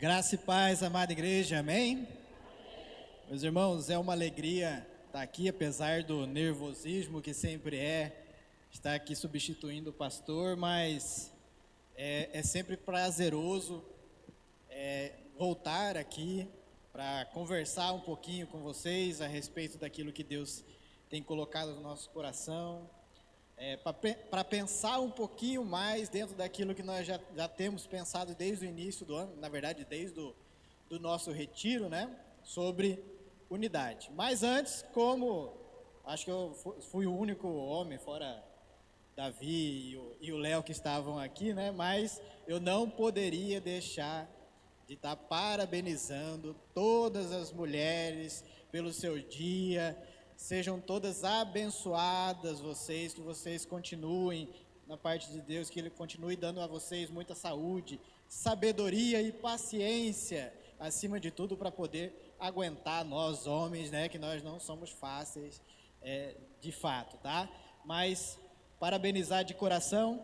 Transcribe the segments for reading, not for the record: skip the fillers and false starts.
Graça e paz, amada igreja, amém? Meus irmãos, é uma alegria estar aqui, apesar do nervosismo que sempre estar aqui substituindo o pastor, mas é sempre prazeroso voltar aqui para conversar um pouquinho com vocês a respeito daquilo que Deus tem colocado no nosso coração, para pensar um pouquinho mais dentro daquilo que nós já temos pensado desde o início do ano, na verdade desde do nosso retiro, né, sobre unidade. Mas antes, como acho que eu fui o único homem, fora Davi e o Léo que estavam aqui, né, mas eu não poderia deixar de estar parabenizando todas as mulheres pelo seu dia. Sejam todas abençoadas vocês, que vocês continuem na parte de Deus, que Ele continue dando a vocês muita saúde, sabedoria e paciência, acima de tudo, para poder aguentar nós homens, né, que nós não somos fáceis de fato, tá? Mas parabenizar de coração,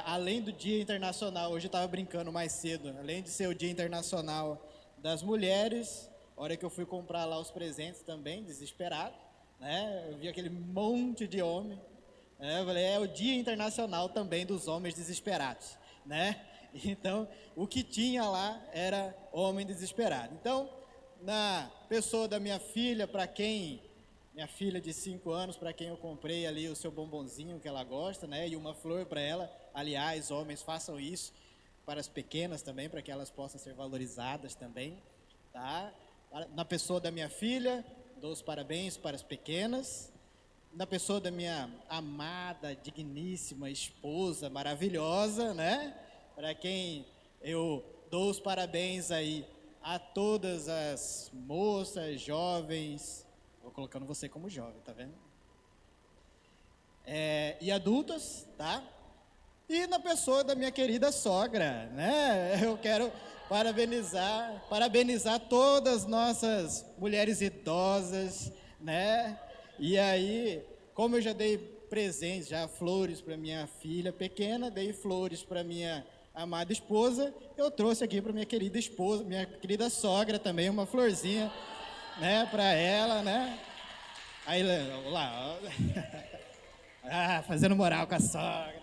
além do Dia Internacional, hoje eu estava brincando mais cedo, além de ser o Dia Internacional das Mulheres, a hora que eu fui comprar lá os presentes também, desesperado, né? Eu vi aquele monte de homem, né? Eu falei, é o Dia Internacional também dos Homens Desesperados, né? Então, o que tinha lá era homem desesperado. Então, na pessoa da minha filha, minha filha de 5 anos, para quem eu comprei ali o seu bombonzinho que ela gosta, né? E uma flor para ela. Aliás, homens, façam isso para as pequenas também, para que elas possam ser valorizadas também, tá? Na pessoa da minha filha, dou os parabéns para as pequenas. Na pessoa da minha amada, digníssima esposa, maravilhosa, né? Para quem eu dou os parabéns aí a todas as moças, jovens, vou colocando você como jovem, tá vendo? E adultas, tá? E na pessoa da minha querida sogra, né? Eu quero parabenizar todas as nossas mulheres idosas, né? E aí, como eu já dei presentes, já flores para minha filha pequena, dei flores para minha amada esposa, eu trouxe aqui para minha querida esposa, minha querida sogra também, uma florzinha, né, para ela, né? Aí, vamos lá, ó. Fazendo moral com a sogra.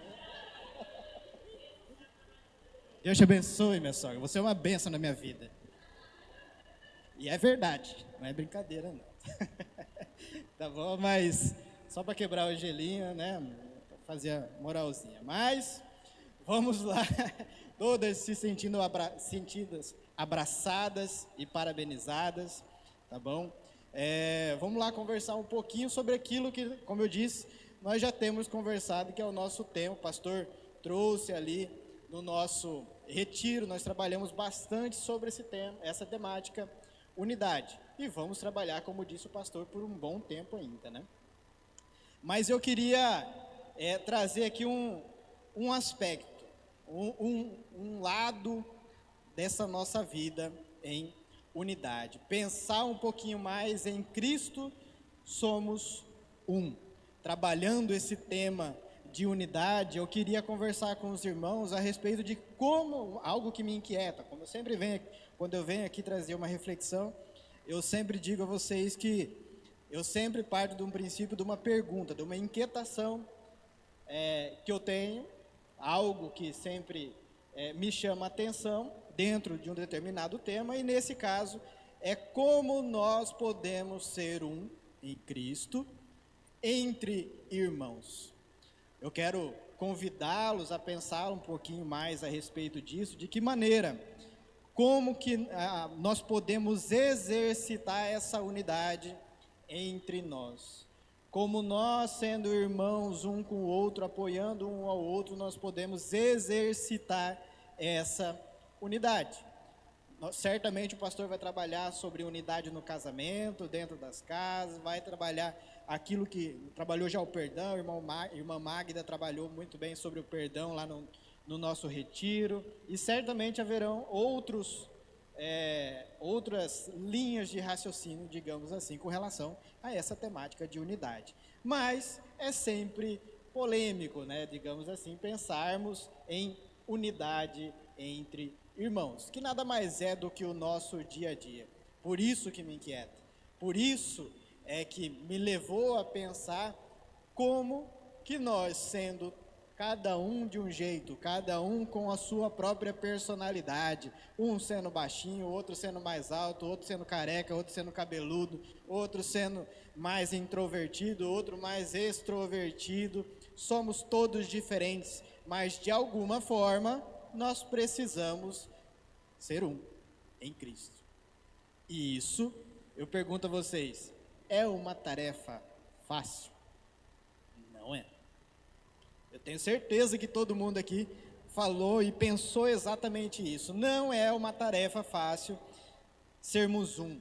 Deus te abençoe, minha sogra. Você é uma bênção na minha vida. E é verdade, não é brincadeira, não. Tá bom? Mas só para quebrar o gelinho, né? Fazer a moralzinha. Mas vamos lá, todas se sentindo sentidas, abraçadas e parabenizadas, tá bom? Vamos lá conversar um pouquinho sobre aquilo que, como eu disse, nós já temos conversado, que é o nosso tema. O pastor trouxe ali no nosso retiro, nós trabalhamos bastante sobre esse tema, essa temática, unidade. E vamos trabalhar, como disse o pastor, por um bom tempo ainda, né? Mas eu queria trazer aqui um aspecto, um lado dessa nossa vida em unidade. Pensar um pouquinho mais em Cristo, somos um. Trabalhando esse tema de unidade, eu queria conversar com os irmãos a respeito de como, algo que me inquieta, como eu sempre venho, quando eu venho aqui trazer uma reflexão, eu sempre digo a vocês que eu sempre parto de um princípio, de uma pergunta, de uma inquietação que eu tenho, algo que sempre me chama a atenção dentro de um determinado tema, e nesse caso é como nós podemos ser um em Cristo entre irmãos. Eu quero convidá-los a pensar um pouquinho mais a respeito disso, de que maneira, como que nós podemos exercitar essa unidade entre nós. Como nós, sendo irmãos um com o outro, apoiando um ao outro, nós podemos exercitar essa unidade. Certamente o pastor vai trabalhar sobre unidade no casamento, dentro das casas, vai trabalhar aquilo que trabalhou já o perdão, a irmã Magda trabalhou muito bem sobre o perdão lá no nosso retiro, e certamente haverão outras linhas de raciocínio, digamos assim, com relação a essa temática de unidade. Mas é sempre polêmico, né, digamos assim, pensarmos em unidade entre irmãos, que nada mais é do que o nosso dia a dia. Por isso que me inquieta. Por isso é que me levou a pensar como que nós, sendo cada um de um jeito, cada um com a sua própria personalidade, um sendo baixinho, outro sendo mais alto, outro sendo careca, outro sendo cabeludo, outro sendo mais introvertido, outro mais extrovertido, somos todos diferentes, mas de alguma forma nós precisamos ser um em Cristo. E isso, eu pergunto a vocês, é uma tarefa fácil? Não é. Eu tenho certeza que todo mundo aqui falou e pensou exatamente isso. Não é uma tarefa fácil sermos um,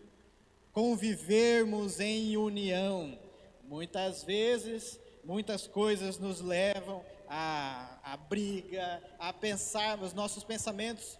convivermos em união. Muitas vezes, muitas coisas nos levam a briga, a pensarmos, nossos pensamentos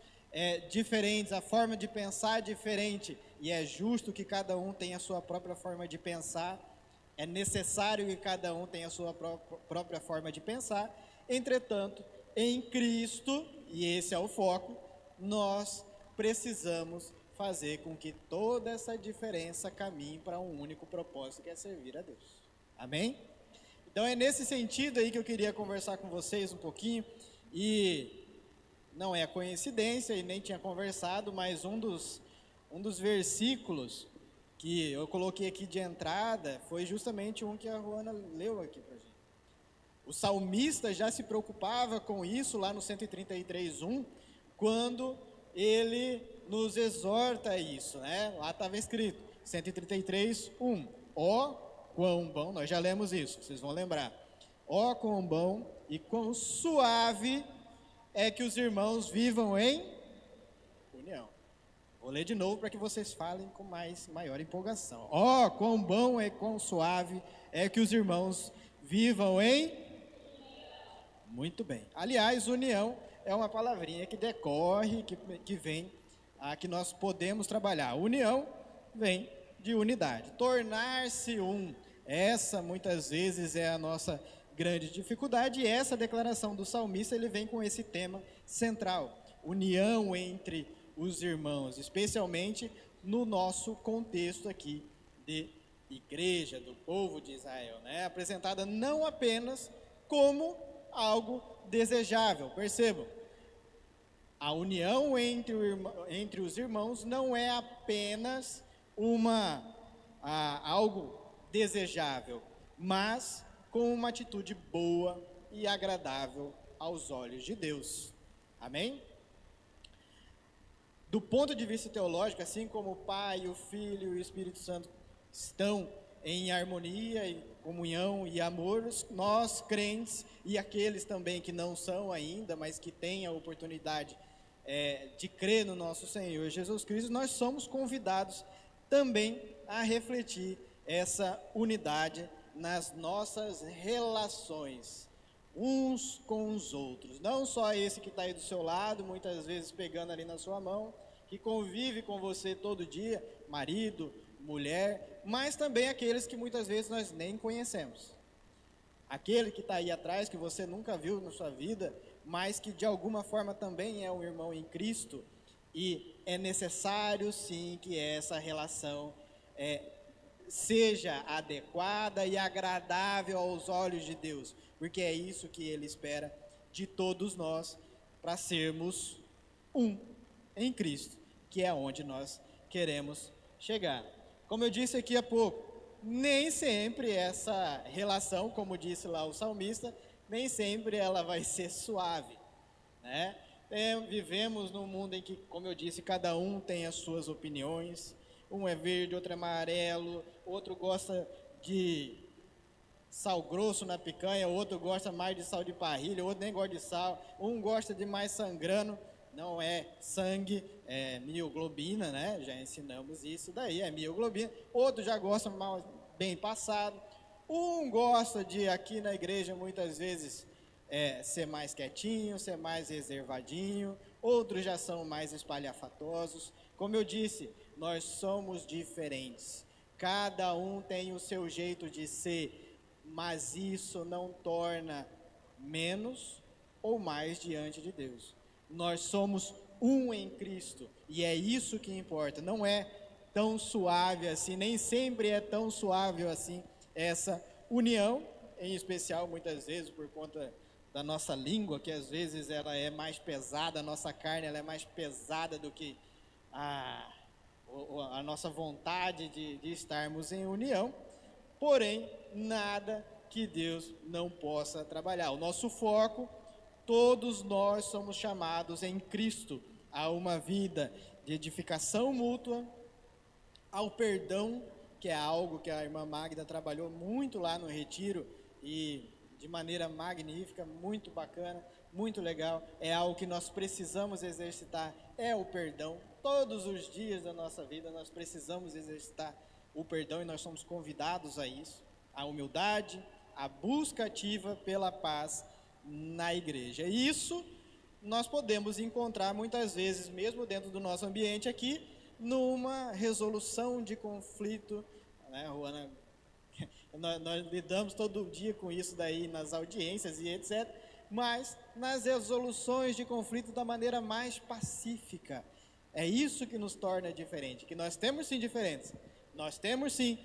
diferentes, a forma de pensar diferente. E é justo que cada um tenha a sua própria forma de pensar. É necessário que cada um tenha a sua própria forma de pensar. Entretanto, em Cristo, e esse é o foco, nós precisamos fazer com que toda essa diferença caminhe para um único propósito, que é servir a Deus. Amém? Então é nesse sentido aí que eu queria conversar com vocês um pouquinho, e não é coincidência, e nem tinha conversado, mas um dos versículos que eu coloquei aqui de entrada foi justamente um que a Ruana leu aqui para a gente. O salmista já se preocupava com isso lá no 133:1, quando ele nos exorta a isso, né? Lá estava escrito, 133:1, ó quão bom, nós já lemos isso, vocês vão lembrar, ó quão bom e quão suave é que os irmãos vivam em união. Vou ler de novo para que vocês falem com maior empolgação. Ó, quão bom e quão suave é que os irmãos vivam em... Muito bem. Aliás, união é uma palavrinha que decorre, que vem, que nós podemos trabalhar. União vem de unidade. Tornar-se um. Essa, muitas vezes, é a nossa grande dificuldade. E essa declaração do salmista, ele vem com esse tema central. União entre os irmãos, especialmente no nosso contexto aqui de igreja, do povo de Israel, né? Apresentada não apenas como algo desejável, percebam, a união entre os irmãos não é apenas algo desejável, mas com uma atitude boa e agradável aos olhos de Deus, amém? Do ponto de vista teológico, assim como o Pai, o Filho e o Espírito Santo estão em harmonia, e comunhão e amor, nós crentes e aqueles também que não são ainda, mas que têm a oportunidade de crer no nosso Senhor Jesus Cristo, nós somos convidados também a refletir essa unidade nas nossas relações uns com os outros, não só esse que está aí do seu lado, muitas vezes pegando ali na sua mão, que convive com você todo dia, marido, mulher, mas também aqueles que muitas vezes nós nem conhecemos. Aquele que está aí atrás, que você nunca viu na sua vida, mas que de alguma forma também é um irmão em Cristo, e é necessário sim que essa relação seja adequada e agradável aos olhos de Deus, porque é isso que Ele espera de todos nós, para sermos um em Cristo, que é onde nós queremos chegar. Como eu disse aqui há pouco, nem sempre essa relação, como disse lá o salmista, nem sempre ela vai ser suave, né? Vivemos num mundo em que, como eu disse, cada um tem as suas opiniões, um é verde, outro é amarelo, outro gosta de sal grosso na picanha, outro gosta mais de sal de parrilha, outro nem gosta de sal, um gosta de mais sangrando, não é sangue, é mioglobina, né? Já ensinamos isso daí, é mioglobina. Outro já gosta mais bem passado. Um gosta de, aqui na igreja, muitas vezes, ser mais quietinho, ser mais reservadinho. Outros já são mais espalhafatosos. Como eu disse, nós somos diferentes. Cada um tem o seu jeito de ser, mas isso não torna menos ou mais diante de Deus. Nós somos um em Cristo, e é isso que importa. Não é tão suave assim, nem sempre é tão suave assim essa união, em especial muitas vezes por conta da nossa língua, que às vezes ela é mais pesada, a nossa carne ela é mais pesada do que a, a nossa vontade de estarmos em união. Porém, nada que Deus não possa trabalhar. O nosso foco, todos nós somos chamados em Cristo a uma vida de edificação mútua, ao perdão, que é algo que a irmã Magda trabalhou muito lá no retiro e de maneira magnífica, muito bacana, muito legal. É algo que nós precisamos exercitar, é o perdão. Todos os dias da nossa vida nós precisamos exercitar o perdão e nós somos convidados a isso, a humildade, a busca ativa pela paz na igreja. E isso nós podemos encontrar muitas vezes, mesmo dentro do nosso ambiente aqui, numa resolução de conflito, né, Juana? Nós lidamos todo dia com isso daí nas audiências e etc., mas nas resoluções de conflito da maneira mais pacífica. É isso que nos torna diferente, que nós temos sim diferenças, nós temos sim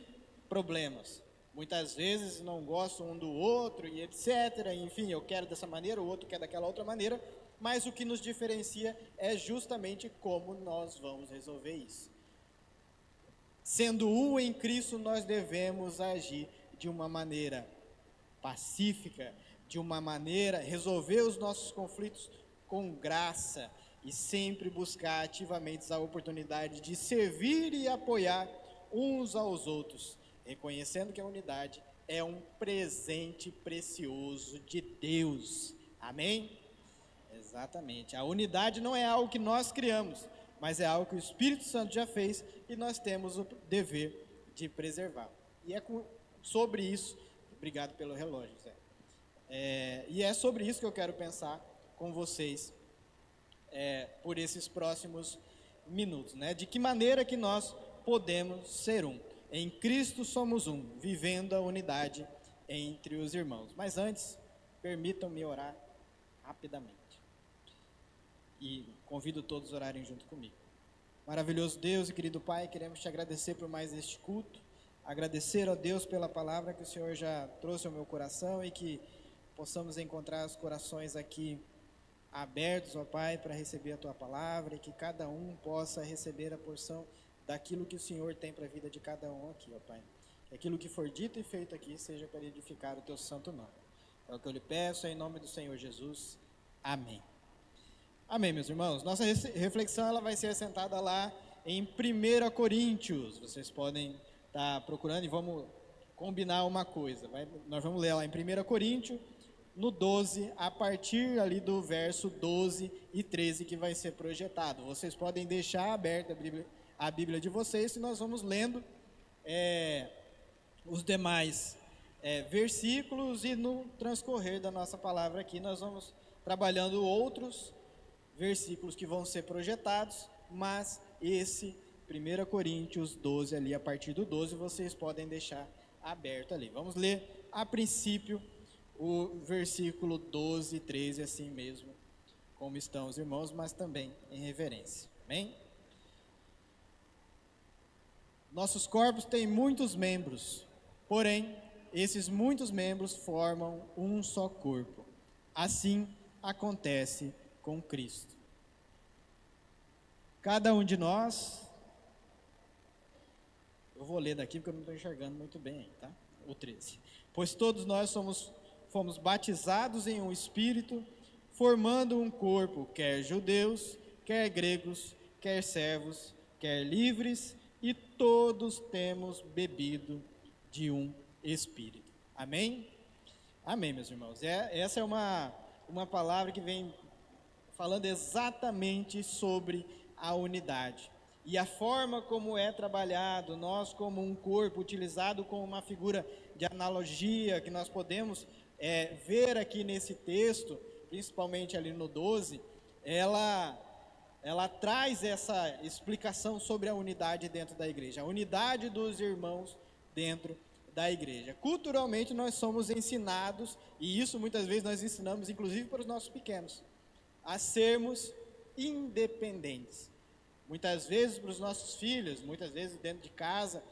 problemas, muitas vezes não gostam um do outro e etc., enfim, eu quero dessa maneira, o outro quer daquela outra maneira, mas o que nos diferencia é justamente como nós vamos resolver isso. Sendo um em Cristo, nós devemos agir de uma maneira pacífica, de uma maneira, resolver os nossos conflitos com graça e sempre buscar ativamente a oportunidade de servir e apoiar uns aos outros, reconhecendo que a unidade é um presente precioso de Deus. Amém? Exatamente. A unidade não é algo que nós criamos, mas é algo que o Espírito Santo já fez e nós temos o dever de preservar. E é sobre isso, obrigado pelo relógio, Zé. E é sobre isso que eu quero pensar com vocês por esses próximos minutos, né? De que maneira que nós podemos ser um. Em Cristo somos um, vivendo a unidade entre os irmãos. Mas antes, permitam-me orar rapidamente. E convido todos a orarem junto comigo. Maravilhoso Deus e querido Pai, queremos te agradecer por mais este culto, agradecer a Deus pela palavra que o Senhor já trouxe ao meu coração e que possamos encontrar os corações aqui abertos, ó Pai, para receber a Tua palavra e que cada um possa receber a porção daquilo que o Senhor tem para a vida de cada um aqui, ó Pai. Que aquilo que for dito e feito aqui seja para edificar o Teu santo nome. É o que eu lhe peço, em nome do Senhor Jesus. Amém. Amém, meus irmãos. Nossa reflexão ela vai ser assentada lá em 1 Coríntios. Vocês podem estar procurando e vamos combinar uma coisa. Nós vamos ler lá em 1 Coríntios, no 12, a partir ali do verso 12 e 13 que vai ser projetado. Vocês podem deixar aberta a Bíblia de vocês e nós vamos lendo os demais versículos e no transcorrer da nossa palavra aqui nós vamos trabalhando outros versículos que vão ser projetados, mas esse 1 Coríntios 12 ali, a partir do 12, vocês podem deixar aberto ali. Vamos ler a princípio o versículo 12 e 13, assim mesmo, como estão os irmãos, mas também em reverência. Amém? Nossos corpos têm muitos membros, porém, esses muitos membros formam um só corpo. Assim acontece com Cristo. Cada um de nós, eu vou ler daqui porque eu não estou enxergando muito bem aí, tá? O 13. Pois todos nós fomos batizados em um Espírito, formando um corpo, quer judeus, quer gregos, quer servos, quer livres, e todos temos bebido de um Espírito. Amém? Amém, meus irmãos. Essa é uma palavra que vem falando exatamente sobre a unidade. E a forma como é trabalhado, nós como um corpo, utilizado como uma figura de analogia, que nós podemos ver aqui nesse texto, principalmente ali no 12, ela traz essa explicação sobre a unidade dentro da igreja, a unidade dos irmãos dentro da igreja. Culturalmente nós somos ensinados, e isso muitas vezes nós ensinamos inclusive para os nossos pequenos, a sermos independentes. Muitas vezes para os nossos filhos, muitas vezes dentro de casa,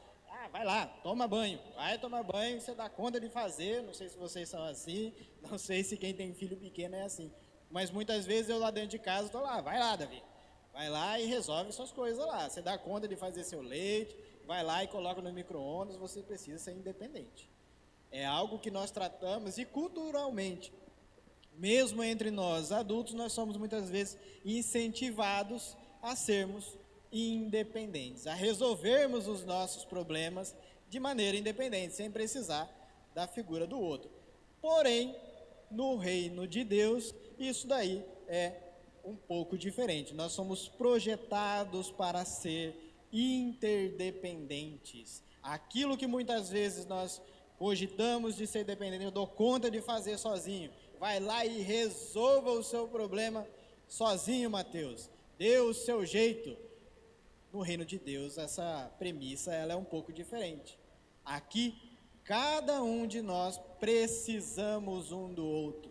vai lá, toma banho, vai tomar banho, você dá conta de fazer, não sei se vocês são assim, não sei se quem tem filho pequeno é assim, mas muitas vezes eu lá dentro de casa estou lá, vai lá, Davi, vai lá e resolve suas coisas lá, você dá conta de fazer seu leite, vai lá e coloca no micro-ondas, você precisa ser independente. É algo que nós tratamos e culturalmente, mesmo entre nós adultos, nós somos muitas vezes incentivados a sermos independentes, a resolvermos os nossos problemas de maneira independente, sem precisar da figura do outro. Porém, no reino de Deus, isso daí é um pouco diferente. Nós somos projetados para ser interdependentes. Aquilo que muitas vezes nós cogitamos de ser dependente, eu dou conta de fazer sozinho. Vai lá e resolva o seu problema sozinho, Mateus. Dê o seu jeito. No reino de Deus, essa premissa ela é um pouco diferente. Aqui, cada um de nós precisamos um do outro.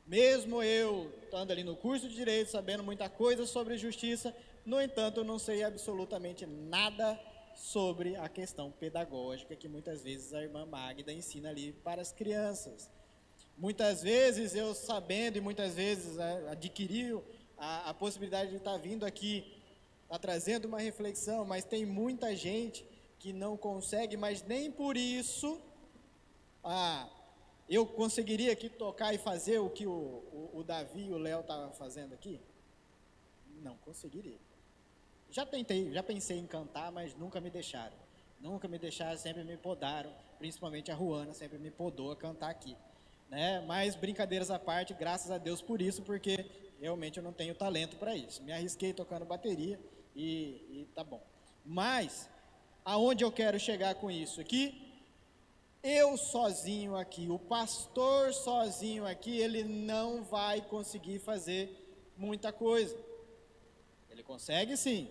Mesmo eu estando ali no curso de Direito, sabendo muita coisa sobre justiça, no entanto, eu não sei absolutamente nada sobre a questão pedagógica que muitas vezes a irmã Magda ensina ali para as crianças. Muitas vezes eu sabendo e muitas vezes adquiri a possibilidade de estar vindo aqui, está trazendo uma reflexão, mas tem muita gente que não consegue, mas nem por isso eu conseguiria aqui tocar e fazer o que o Davi e o Léo estavam fazendo aqui? Não conseguiria. Já tentei, já pensei em cantar, mas nunca me deixaram. Nunca me deixaram, sempre me podaram, principalmente a Ruana sempre me podou a cantar aqui. Né? Mas brincadeiras à parte, graças a Deus por isso, porque realmente eu não tenho talento para isso. Me arrisquei tocando bateria e tá bom. Mas, aonde eu quero chegar com isso aqui? Eu sozinho aqui, o pastor sozinho aqui, ele não vai conseguir fazer muita coisa. Ele consegue sim,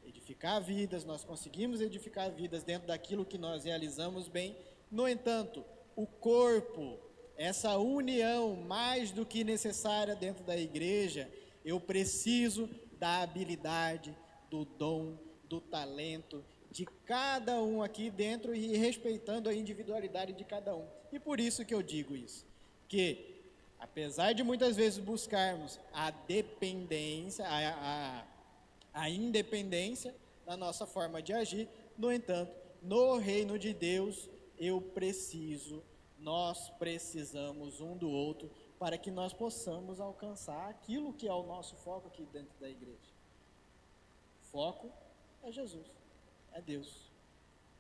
edificar vidas, nós conseguimos edificar vidas dentro daquilo que nós realizamos bem. No entanto, o corpo, essa união mais do que necessária dentro da igreja, eu preciso da habilidade, do dom, do talento de cada um aqui dentro e respeitando a individualidade de cada um. E por isso que eu digo isso, que apesar de muitas vezes buscarmos a dependência, a independência da nossa forma de agir, no entanto, no reino de Deus, nós precisamos um do outro para que nós possamos alcançar aquilo que é o nosso foco aqui dentro da igreja. O foco é Jesus, é Deus.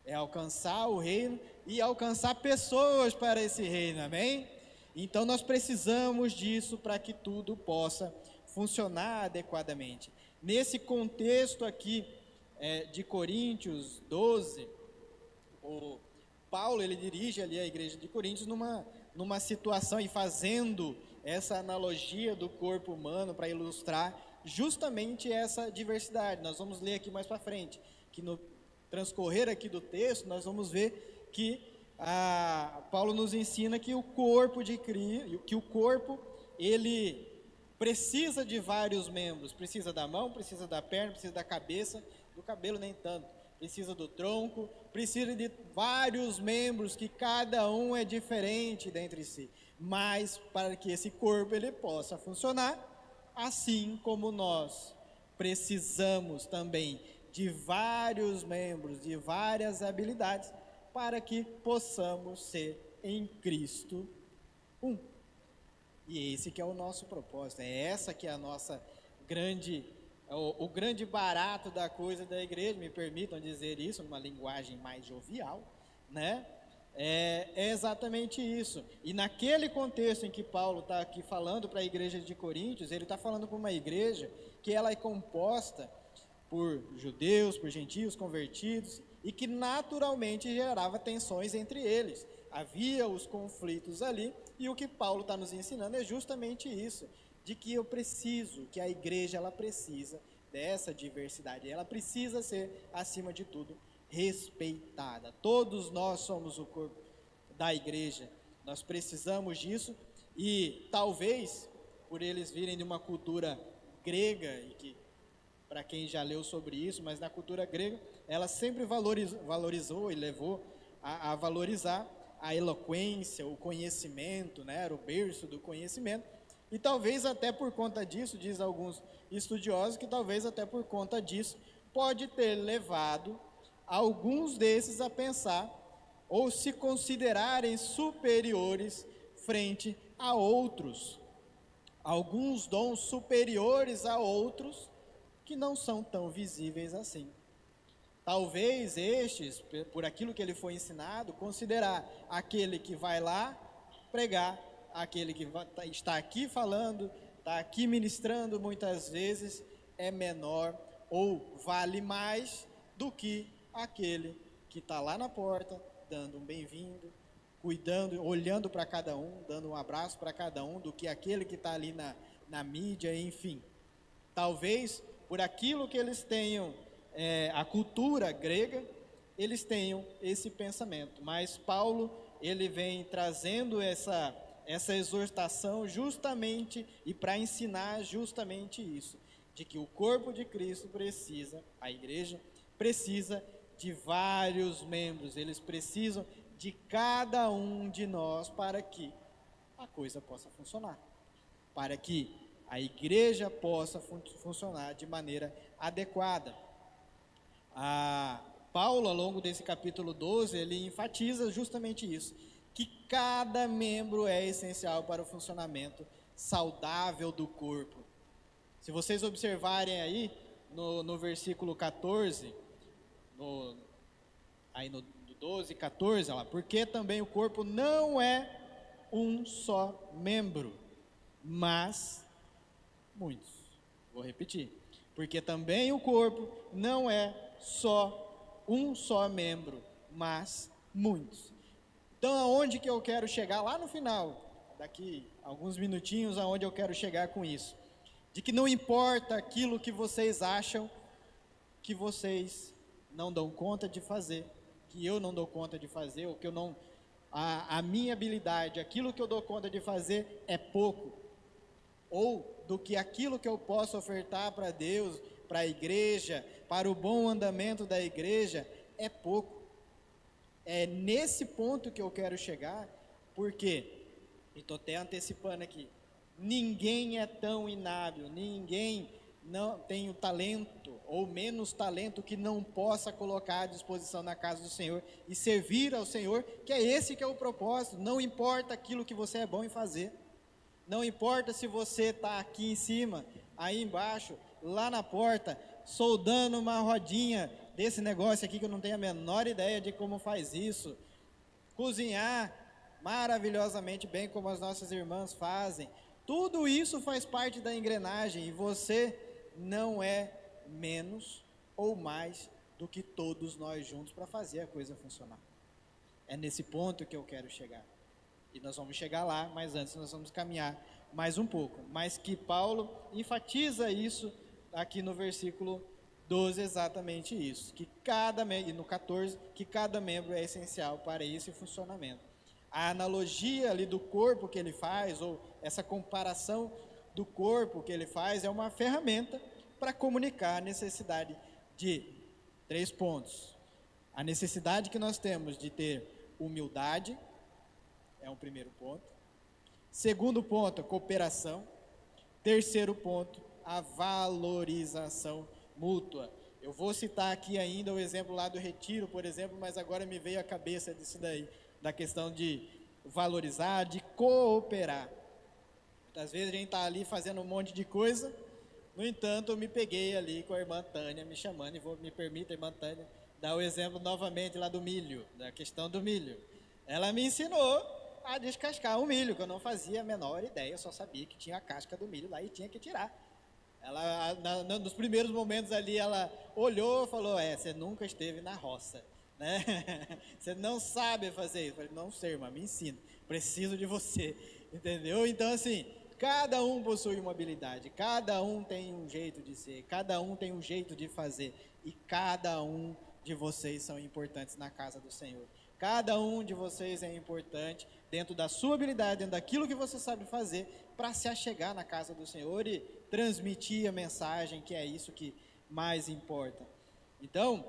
É alcançar o reino e alcançar pessoas para esse reino, amém? Então nós precisamos disso para que tudo possa funcionar adequadamente. Nesse contexto aqui de Coríntios 12, o Paulo ele dirige ali a igreja de Coríntios numa situação e fazendo essa analogia do corpo humano para ilustrar justamente essa diversidade. Nós vamos ler aqui mais para frente, que no transcorrer aqui do texto, nós vamos ver que Paulo nos ensina que o corpo ele precisa de vários membros, precisa da mão, precisa da perna, precisa da cabeça, do cabelo nem tanto, precisa do tronco, precisa de vários membros que cada um é diferente dentre si, mas para que esse corpo ele possa funcionar, assim como nós precisamos também de vários membros, de várias habilidades, para que possamos ser em Cristo um. E esse que é o nosso propósito, é essa que é a nossa o grande barato da coisa da igreja, me permitam dizer isso numa linguagem mais jovial, né? É exatamente isso. E naquele contexto em que Paulo está aqui falando para a igreja de Coríntios, ele está falando para uma igreja que ela é composta por judeus, por gentios convertidos, e que naturalmente gerava tensões entre eles. Havia os conflitos ali, e o que Paulo está nos ensinando é justamente isso, de que que a igreja ela precisa dessa diversidade, ela precisa ser, acima de tudo, respeitada. Todos nós somos o corpo da igreja, nós precisamos disso, e talvez, por eles virem de uma cultura grega, e que, para quem já leu sobre isso, mas na cultura grega, ela sempre valorizou e levou a valorizar a eloquência, o conhecimento, né? Era o berço do conhecimento, e talvez até por conta disso, diz alguns estudiosos, que talvez até por conta disso, pode ter levado alguns desses a pensar, ou se considerarem superiores frente a outros, alguns dons superiores a outros, que não são tão visíveis assim. Talvez estes, por aquilo que ele foi ensinado, considerar aquele que vai lá pregar, aquele que está aqui falando, está aqui ministrando, muitas vezes é menor ou vale mais do que aquele que está lá na porta, dando um bem-vindo, cuidando, olhando para cada um, dando um abraço para cada um, do que aquele que está ali na mídia, enfim. Talvez por aquilo que eles tenham, a cultura grega, eles tenham esse pensamento, mas Paulo, ele vem trazendo essa exortação justamente, e para ensinar justamente isso, de que o corpo de Cristo precisa, a igreja, precisa de vários membros, eles precisam de cada um de nós para que a coisa possa funcionar, para que a igreja possa funcionar de maneira adequada. Paulo, ao longo desse capítulo 12, ele enfatiza justamente isso, que cada membro é essencial para o funcionamento saudável do corpo. Se vocês observarem aí, no versículo 14, aí no 12, 14, lá, porque também o corpo não é um só membro, mas muitos. Vou repetir. Porque também o corpo não é só um só membro, mas muitos. Então, aonde que eu quero chegar? Lá no final, daqui alguns minutinhos, aonde eu quero chegar com isso? De que não importa aquilo que vocês acham que vocês não dão conta de fazer, que eu não dou conta de fazer, ou que eu não, a minha habilidade, aquilo que eu dou conta de fazer é pouco, ou do que aquilo que eu posso ofertar para Deus, para a igreja, para o bom andamento da igreja, é pouco. É nesse ponto que eu quero chegar, porque, e estou até antecipando aqui, ninguém é tão inábil, ninguém não tem o talento, ou menos talento, que não possa colocar à disposição na casa do Senhor, e servir ao Senhor, que é esse que é o propósito. Não importa aquilo que você é bom em fazer, não importa se você está aqui em cima, aí embaixo, lá na porta, soldando uma rodinha desse negócio aqui que eu não tenho a menor ideia de como faz isso, cozinhar maravilhosamente bem como as nossas irmãs fazem, tudo isso faz parte da engrenagem, e você não é menos ou mais do que todos nós juntos para fazer a coisa funcionar. É nesse ponto que eu quero chegar. E nós vamos chegar lá, mas antes nós vamos caminhar mais um pouco. Mas que Paulo enfatiza isso aqui no versículo 12, exatamente isso. Que e no 14, que cada membro é essencial para esse funcionamento. A analogia ali do corpo que ele faz, ou essa comparação do corpo que ele faz, é uma ferramenta para comunicar a necessidade de 3 pontos. A necessidade que nós temos de ter humildade, é um primeiro ponto. Segundo ponto, a cooperação. Terceiro ponto, a valorização mútua. Eu vou citar aqui ainda o exemplo lá do retiro, por exemplo, mas agora me veio à cabeça disso daí, da questão de valorizar, de cooperar. Muitas vezes a gente está ali fazendo um monte de coisa, no entanto, eu me peguei ali com a irmã Tânia me chamando, e me permita, irmã Tânia, dar o exemplo novamente lá do milho, da questão do milho. Ela me ensinou a descascar o milho, que eu não fazia a menor ideia, eu só sabia que tinha a casca do milho lá e tinha que tirar. Ela, nos primeiros momentos ali, ela olhou e falou, você nunca esteve na roça, né? Você não sabe fazer isso. Eu falei, não sei, irmã, me ensina, preciso de você, entendeu? Então, assim, cada um possui uma habilidade, cada um tem um jeito de ser, cada um tem um jeito de fazer, e cada um de vocês são importantes na casa do Senhor. Cada um de vocês é importante dentro da sua habilidade, dentro daquilo que você sabe fazer, para se achegar na casa do Senhor e transmitir a mensagem, que é isso que mais importa. Então,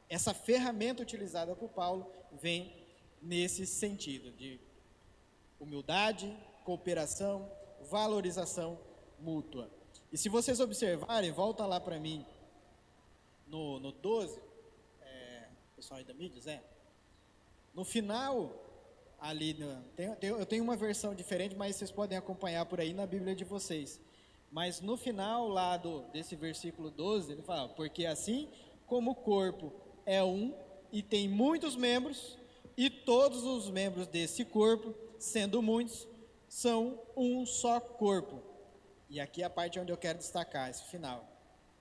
essa ferramenta utilizada por Paulo vem nesse sentido de humildade, cooperação, valorização mútua. E se vocês observarem, volta lá para mim no 12, o pessoal ainda me diz, no final, ali, eu tenho uma versão diferente, mas vocês podem acompanhar por aí na Bíblia de vocês. Mas no final lá desse versículo 12, ele fala, porque assim como o corpo é um e tem muitos membros, e todos os membros desse corpo, sendo muitos, são um só corpo. E aqui é a parte onde eu quero destacar esse final.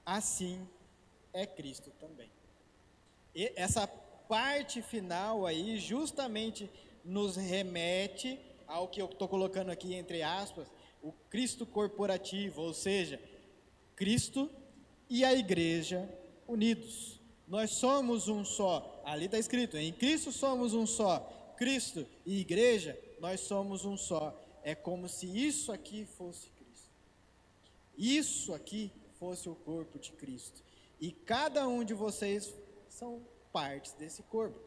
Assim é Cristo também. E essa parte final aí justamente nos remete ao que eu estou colocando aqui entre aspas, o Cristo corporativo, ou seja, Cristo e a igreja unidos. Nós somos um só, ali está escrito, em Cristo somos um só, Cristo e igreja, nós somos um só. É como se isso aqui fosse Cristo, isso aqui fosse o corpo de Cristo, e cada um de vocês são partes desse corpo,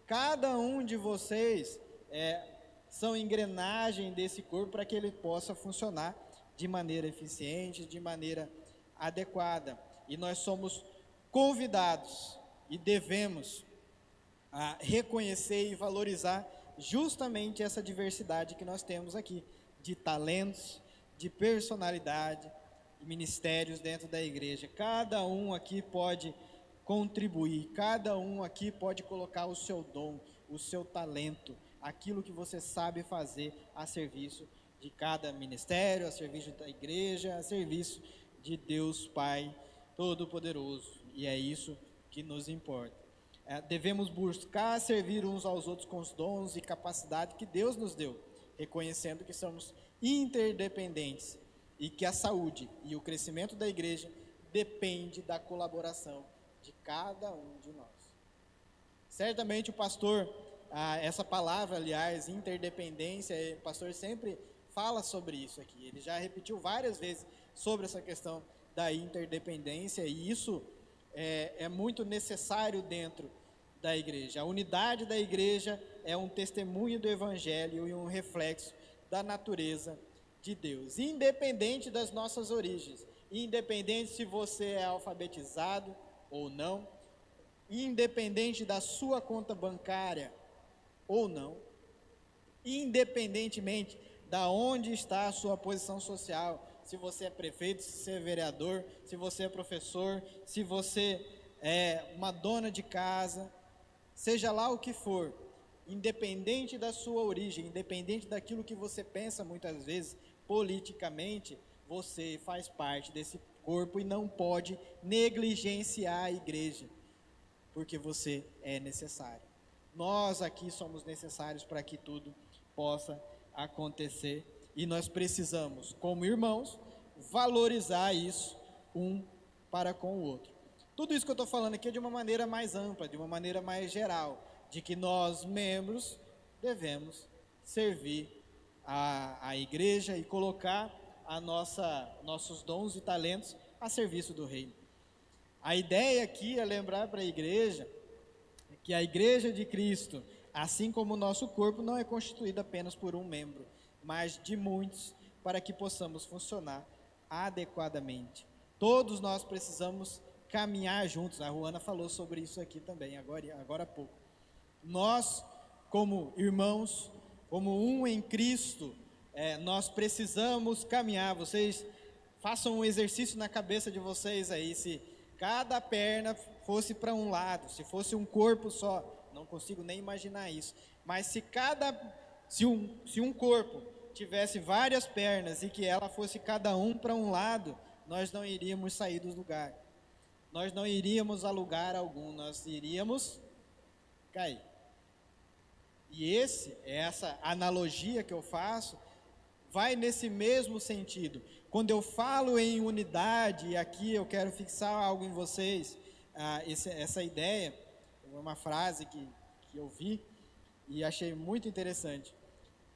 cada um de vocês são engrenagem desse corpo para que ele possa funcionar de maneira eficiente, de maneira adequada. E nós somos convidados e devemos reconhecer e valorizar justamente essa diversidade que nós temos aqui, de talentos, de personalidade, de ministérios dentro da igreja. Cada um aqui pode contribuir, cada um aqui pode colocar o seu dom, o seu talento, aquilo que você sabe fazer a serviço de cada ministério, a serviço da igreja, a serviço de Deus Pai Todo-Poderoso, e é isso que nos importa. Devemos buscar servir uns aos outros com os dons e capacidade que Deus nos deu, reconhecendo que somos interdependentes e que a saúde e o crescimento da igreja depende da colaboração de cada um de nós. Certamente o pastor, essa palavra, aliás, interdependência, o pastor sempre fala sobre isso aqui. Ele já repetiu várias vezes sobre essa questão da interdependência, e isso é muito necessário dentro da igreja. A unidade da igreja é um testemunho do evangelho e um reflexo da natureza de Deus, independente das nossas origens, independente se você é alfabetizado ou não, independente da sua conta bancária ou não, independentemente da onde está a sua posição social, se você é prefeito, se você é vereador, se você é professor, se você é uma dona de casa, seja lá o que for, independente da sua origem, independente daquilo que você pensa muitas vezes politicamente, você faz parte desse corpo e não pode negligenciar a igreja, porque você é necessário. Nós aqui somos necessários para que tudo possa acontecer, e nós precisamos, como irmãos, valorizar isso um para com o outro. Tudo isso que eu estou falando aqui é de uma maneira mais ampla, de uma maneira mais geral, de que nós, membros, devemos servir a igreja e colocar nossos dons e talentos a serviço do reino. A ideia aqui é lembrar para a igreja que a igreja de Cristo, assim como o nosso corpo, não é constituída apenas por um membro, mas de muitos, para que possamos funcionar adequadamente. Todos nós precisamos caminhar juntos. A Ruana falou sobre isso aqui também, agora há pouco. Nós, como irmãos, como um em Cristo, nós precisamos caminhar. Vocês façam um exercício na cabeça de vocês aí, se cada perna fosse para um lado, se fosse um corpo só, não consigo nem imaginar isso, mas se um corpo tivesse várias pernas e que ela fosse cada um para um lado, nós não iríamos sair do lugar, nós não iríamos a lugar algum, nós iríamos cair. E essa analogia que eu faço vai nesse mesmo sentido. Quando eu falo em unidade, e aqui eu quero fixar algo em vocês, essa ideia, eu vou uma frase que eu vi e achei muito interessante.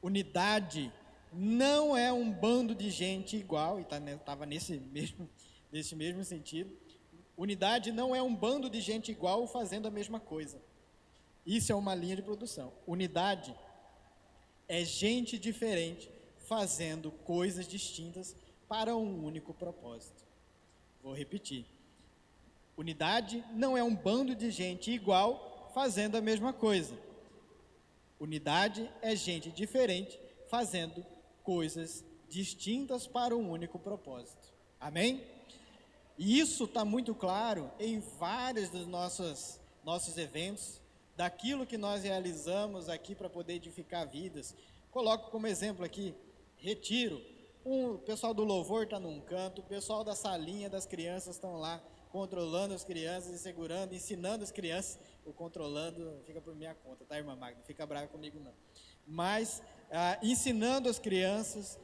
Unidade não é um bando de gente igual, e estava nesse mesmo sentido. Unidade não é um bando de gente igual fazendo a mesma coisa. Isso é uma linha de produção. Unidade é gente diferente fazendo coisas distintas para um único propósito. Vou repetir. Unidade não é um bando de gente igual fazendo a mesma coisa. Unidade é gente diferente fazendo coisas distintas para um único propósito. Amém? E isso está muito claro em vários dos nossos eventos, daquilo que nós realizamos aqui para poder edificar vidas. Coloco como exemplo aqui, retiro. O pessoal do louvor está num canto, o pessoal da salinha das crianças estão lá, controlando as crianças e segurando, ensinando as crianças. O controlando fica por minha conta, tá, irmã Magda? Não fica brava comigo, não. Mas, ensinando as crianças,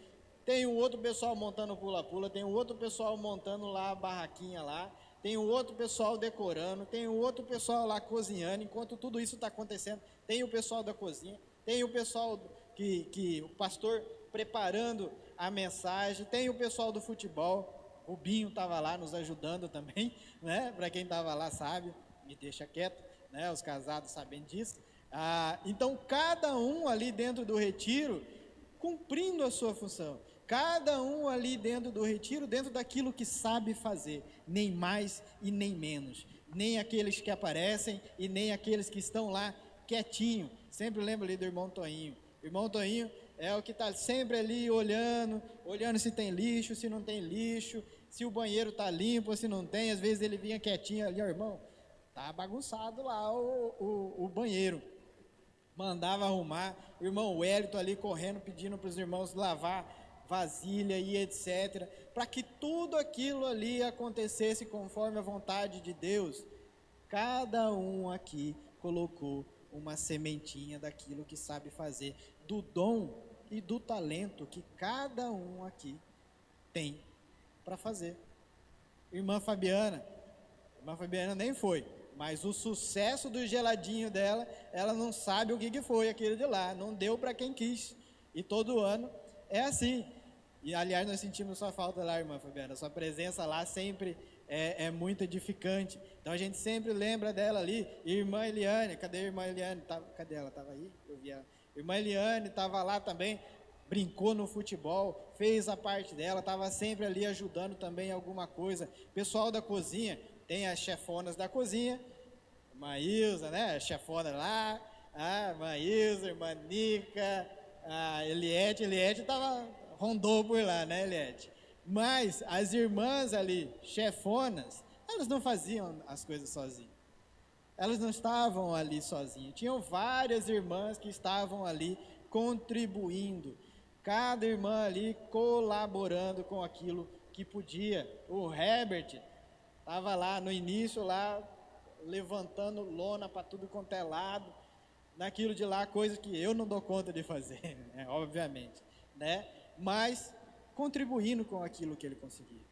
tem um outro pessoal montando pula-pula, tem um outro pessoal montando lá a barraquinha lá, tem um outro pessoal decorando, tem um outro pessoal lá cozinhando. Enquanto tudo isso está acontecendo, tem o pessoal da cozinha, tem o pessoal que o pastor preparando a mensagem, tem o pessoal do futebol. O Binho estava lá nos ajudando também, né? Para quem estava lá sabe, me deixa quieto, né? Os casados sabem disso. Então, cada um ali dentro do retiro, cumprindo a sua função. Cada um ali dentro do retiro, dentro daquilo que sabe fazer, nem mais e nem menos. Nem aqueles que aparecem e nem aqueles que estão lá quietinho. Sempre lembro ali do irmão Toinho. O irmão Toinho é o que está sempre ali olhando se tem lixo, se não tem lixo, se o banheiro está limpo, se não tem. Às vezes ele vinha quietinho ali, irmão, tá bagunçado lá o banheiro. Mandava arrumar. O irmão Wellington ali correndo, pedindo para os irmãos lavar vasilha e etc, para que tudo aquilo ali acontecesse conforme a vontade de Deus. Cada um aqui colocou uma sementinha daquilo que sabe fazer, do dom e do talento que cada um aqui tem para fazer. Irmã Fabiana nem foi, mas o sucesso do geladinho dela, ela não sabe o que foi aquilo de lá, não deu para quem quis, e todo ano é assim. E aliás, nós sentimos sua falta lá, irmã Fabiana, sua presença lá sempre é muito edificante. Então a gente sempre lembra dela ali. Irmã Eliane, cadê a irmã Eliane? Cadê ela? Estava aí? Eu vi ela. Irmã Eliane estava lá também, brincou no futebol, fez a parte dela, estava sempre ali ajudando também em alguma coisa. Pessoal da cozinha, tem as chefonas da cozinha, irmã Ilza, né? A chefona lá, a irmã Ilza, irmã Nica, a Eliette rondou por lá, né, Eliette? Mas as irmãs ali, chefonas, elas não faziam as coisas sozinhas. Elas não estavam ali sozinhas. Tinham várias irmãs que estavam ali contribuindo. Cada irmã ali colaborando com aquilo que podia. O Herbert estava lá no início, lá levantando lona para tudo quanto é lado. Naquilo de lá, coisa que eu não dou conta de fazer, né? Obviamente, né? Mas contribuindo com aquilo que ele conseguia.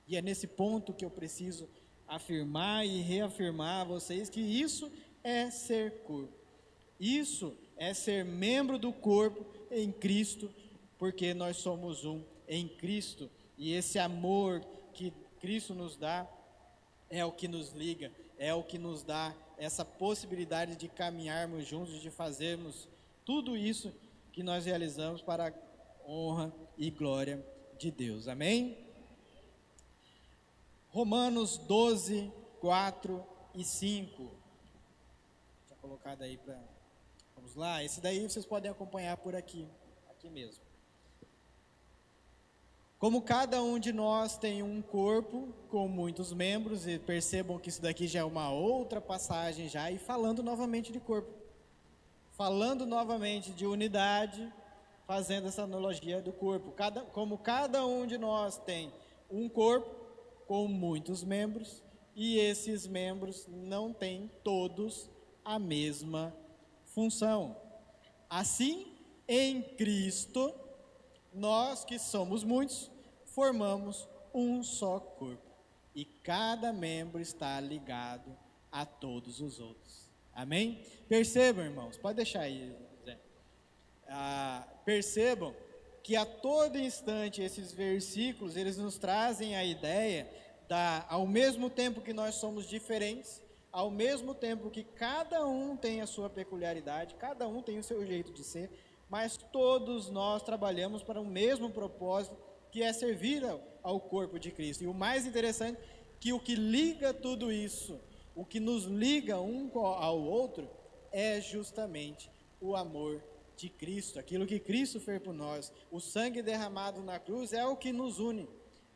E é nesse ponto que eu preciso afirmar e reafirmar a vocês que isso é ser corpo. Isso é ser membro do corpo em Cristo, porque nós somos um em Cristo. E esse amor que Cristo nos dá é o que nos liga, é o que nos dá essa possibilidade de caminharmos juntos, de fazermos tudo isso que nós realizamos para a honra e glória de Deus. Amém? Romanos 12, 4 e 5. Já colocado aí para... Vamos lá, esse daí vocês podem acompanhar por aqui mesmo. Como cada um de nós tem um corpo com muitos membros, e percebam que isso daqui já é uma outra passagem já, e falando novamente de corpo. Falando novamente de unidade, fazendo essa analogia do corpo. Como cada um de nós tem um corpo com muitos membros, e esses membros não têm todos a mesma função. Assim, em Cristo, nós que somos muitos, formamos um só corpo, e cada membro está ligado a todos os outros. Amém? Percebam, irmãos, pode deixar aí, Zé. Percebam que a todo instante esses versículos, eles nos trazem a ideia ao mesmo tempo que nós somos diferentes, ao mesmo tempo que cada um tem a sua peculiaridade, cada um tem o seu jeito de ser, mas todos nós trabalhamos para o mesmo propósito, que é servir ao corpo de Cristo. E o mais interessante, que o que liga tudo isso, o que nos liga um ao outro, é justamente o amor de Cristo, aquilo que Cristo fez por nós. O sangue derramado na cruz é o que nos une,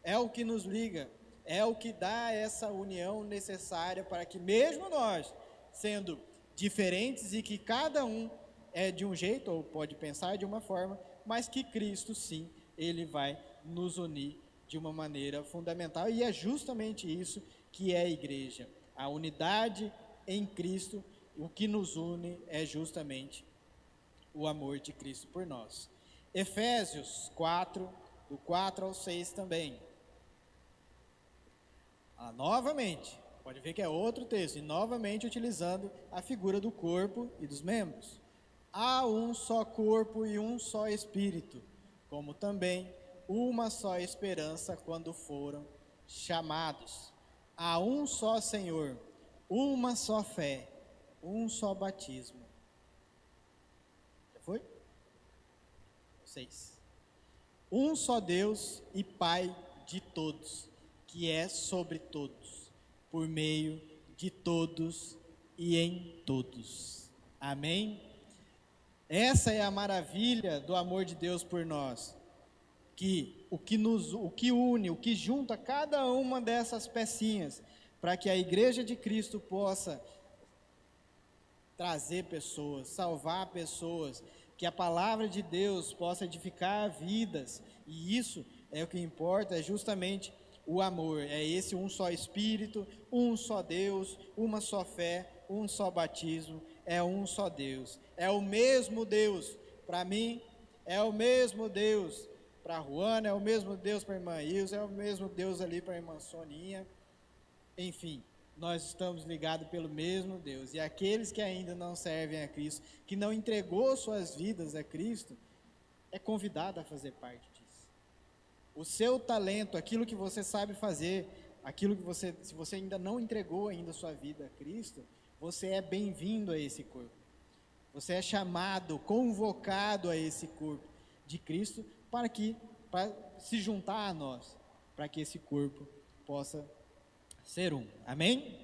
é o que nos liga, é o que dá essa união necessária para que mesmo nós, sendo diferentes e que cada um é de um jeito, ou pode pensar de uma forma, mas que Cristo sim, Ele vai nos unir de uma maneira fundamental, e é justamente isso que é a igreja, a unidade em Cristo. O que nos une é justamente o amor de Cristo por nós. Efésios 4, do 4 ao 6 também. Novamente, pode ver que é outro texto, e novamente utilizando a figura do corpo e dos membros. Há um só corpo e um só espírito, como também uma só esperança quando foram chamados. Há um só Senhor, uma só fé, um só batismo. Já foi? 6. Um só Deus e Pai de todos, que é sobre todos, por meio de todos e em todos. Amém? Essa é a maravilha do amor de Deus por nós, que o que une, o que junta cada uma dessas pecinhas, para que a igreja de Cristo possa trazer pessoas, salvar pessoas, que a palavra de Deus possa edificar vidas, e isso é o que importa, é justamente o amor, é esse um só Espírito, um só Deus, uma só fé, um só batismo, é um só Deus, é o mesmo Deus para mim, é o mesmo Deus para a Juana, é o mesmo Deus para a irmã Ilza, é o mesmo Deus ali para a irmã Soninha, enfim, nós estamos ligados pelo mesmo Deus, e aqueles que ainda não servem a Cristo, que não entregou suas vidas a Cristo, é convidado a fazer parte disso. O seu talento, aquilo que você sabe fazer, aquilo que se você ainda não entregou ainda a sua vida a Cristo, você é bem-vindo a esse corpo. Você é chamado, convocado a esse corpo de Cristo para se juntar a nós, para que esse corpo possa ser um. Amém?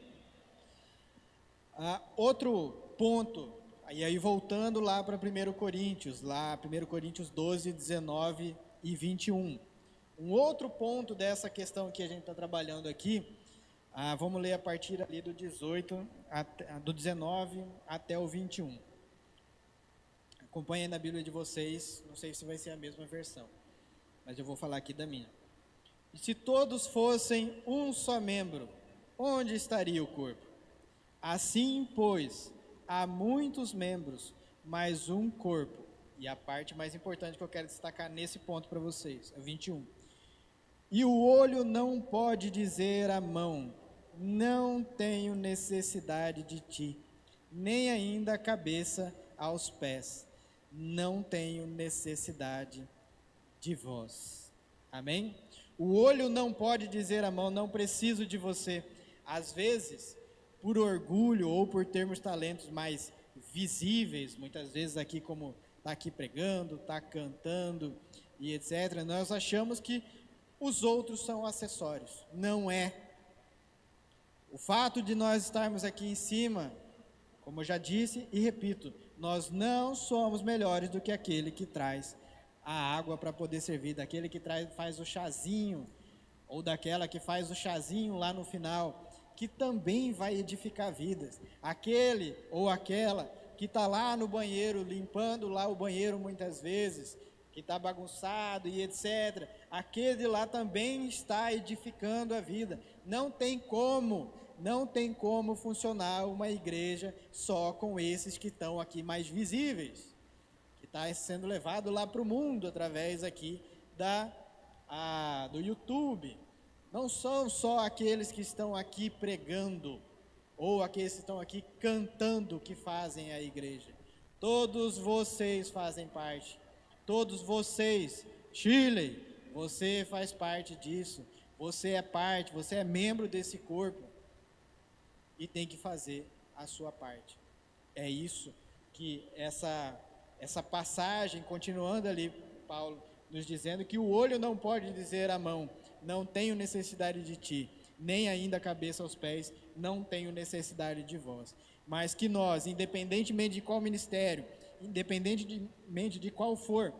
Outro ponto, e aí voltando lá para 1 Coríntios, 1 Coríntios 12, 19 e 21. Um outro ponto dessa questão que a gente está trabalhando aqui, vamos ler a partir ali do 19 até o 21. Acompanhem na Bíblia de vocês, não sei se vai ser a mesma versão, mas eu vou falar aqui da minha. E se todos fossem um só membro, onde estaria o corpo? Assim, pois, há muitos membros, mas um corpo. E a parte mais importante que eu quero destacar nesse ponto para vocês, é o 21. E o olho não pode dizer à mão, não tenho necessidade de ti, nem ainda a cabeça aos pés, não tenho necessidade de vós. Amém? O olho não pode dizer à mão, não preciso de você. Às vezes, por orgulho ou por termos talentos mais visíveis, muitas vezes aqui como está aqui pregando, está cantando e etc., nós achamos que os outros são acessórios. Não é. O fato de nós estarmos aqui em cima, como eu já disse e repito, nós não somos melhores do que aquele que traz a água para poder servir, daquele que faz o chazinho, ou daquela que faz o chazinho lá no final, que também vai edificar vidas. Aquele ou aquela que está lá no banheiro, limpando lá o banheiro muitas vezes, que está bagunçado e etc. Aquele lá também está edificando a vida. Não tem como funcionar uma igreja só com esses que estão aqui mais visíveis, que está sendo levado lá para o mundo através aqui do YouTube. Não são só aqueles que estão aqui pregando ou aqueles que estão aqui cantando que fazem a igreja. Todos vocês fazem parte. Todos vocês, Shirley, você faz parte disso. Você é parte, você é membro desse corpo e tem que fazer a sua parte. É isso que essa passagem, continuando ali, Paulo nos dizendo que o olho não pode dizer à mão, não tenho necessidade de ti, nem ainda a cabeça aos pés, não tenho necessidade de vós. Mas que nós, independentemente de qual ministério, independentemente de qual for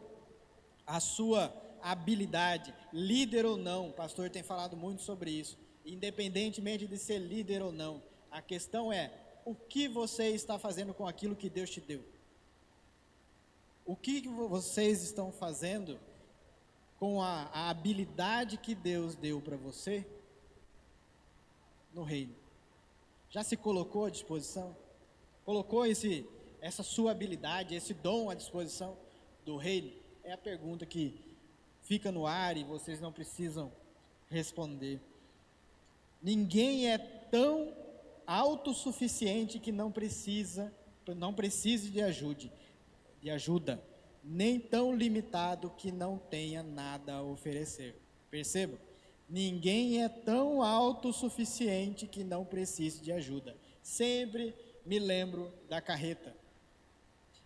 a sua habilidade, líder ou não, o pastor tem falado muito sobre isso, independentemente de ser líder ou não, a questão é, o que você está fazendo com aquilo que Deus te deu? O que vocês estão fazendo com a habilidade que Deus deu para você no reino? Já se colocou à disposição? Colocou essa sua habilidade, esse dom à disposição do reino? É a pergunta que fica no ar e vocês não precisam responder. Ninguém é tão autossuficiente que não precise de ajuda, nem tão limitado que não tenha nada a oferecer. Perceba? Ninguém é tão autossuficiente que não precise de ajuda. Sempre me lembro da carreta.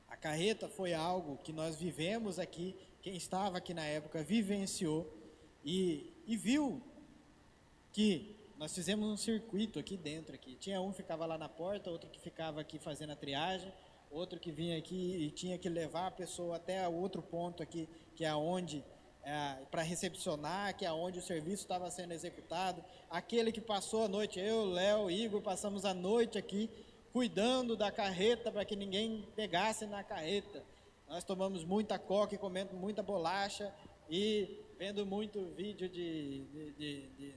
A carreta foi algo que nós vivemos aqui, quem estava aqui na época vivenciou e viu que nós fizemos um circuito aqui dentro. Tinha um que ficava lá na porta, outro que ficava aqui fazendo a triagem, outro que vinha aqui e tinha que levar a pessoa até o outro ponto aqui, que é onde, para recepcionar, que é onde o serviço estava sendo executado. Aquele que passou a noite, eu, Léo, Igor, passamos a noite aqui, cuidando da carreta, para que ninguém pegasse na carreta. Nós tomamos muita coca e comendo muita bolacha e vendo muito vídeo de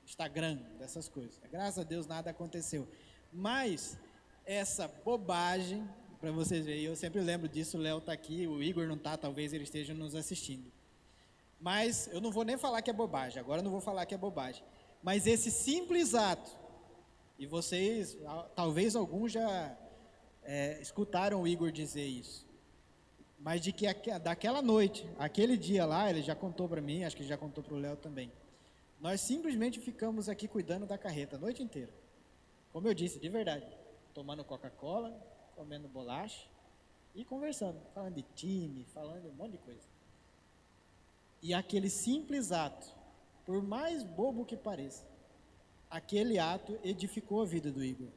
Instagram, dessas coisas. Graças a Deus nada aconteceu. Mas essa bobagem, para vocês verem, eu sempre lembro disso, o Léo está aqui, o Igor não está, talvez ele esteja nos assistindo. Mas eu não vou nem falar que é bobagem, agora eu não vou falar que é bobagem. Mas esse simples ato, e vocês, talvez alguns já escutaram o Igor dizer isso, mas de que daquela noite, aquele dia lá, ele já contou para mim, acho que já contou para o Léo também, nós simplesmente ficamos aqui cuidando da carreta a noite inteira. Como eu disse, de verdade, tomando Coca-Cola, comendo bolacha e conversando, falando de time, falando de um monte de coisa. E aquele simples ato, por mais bobo que pareça, aquele ato edificou a vida do Igor.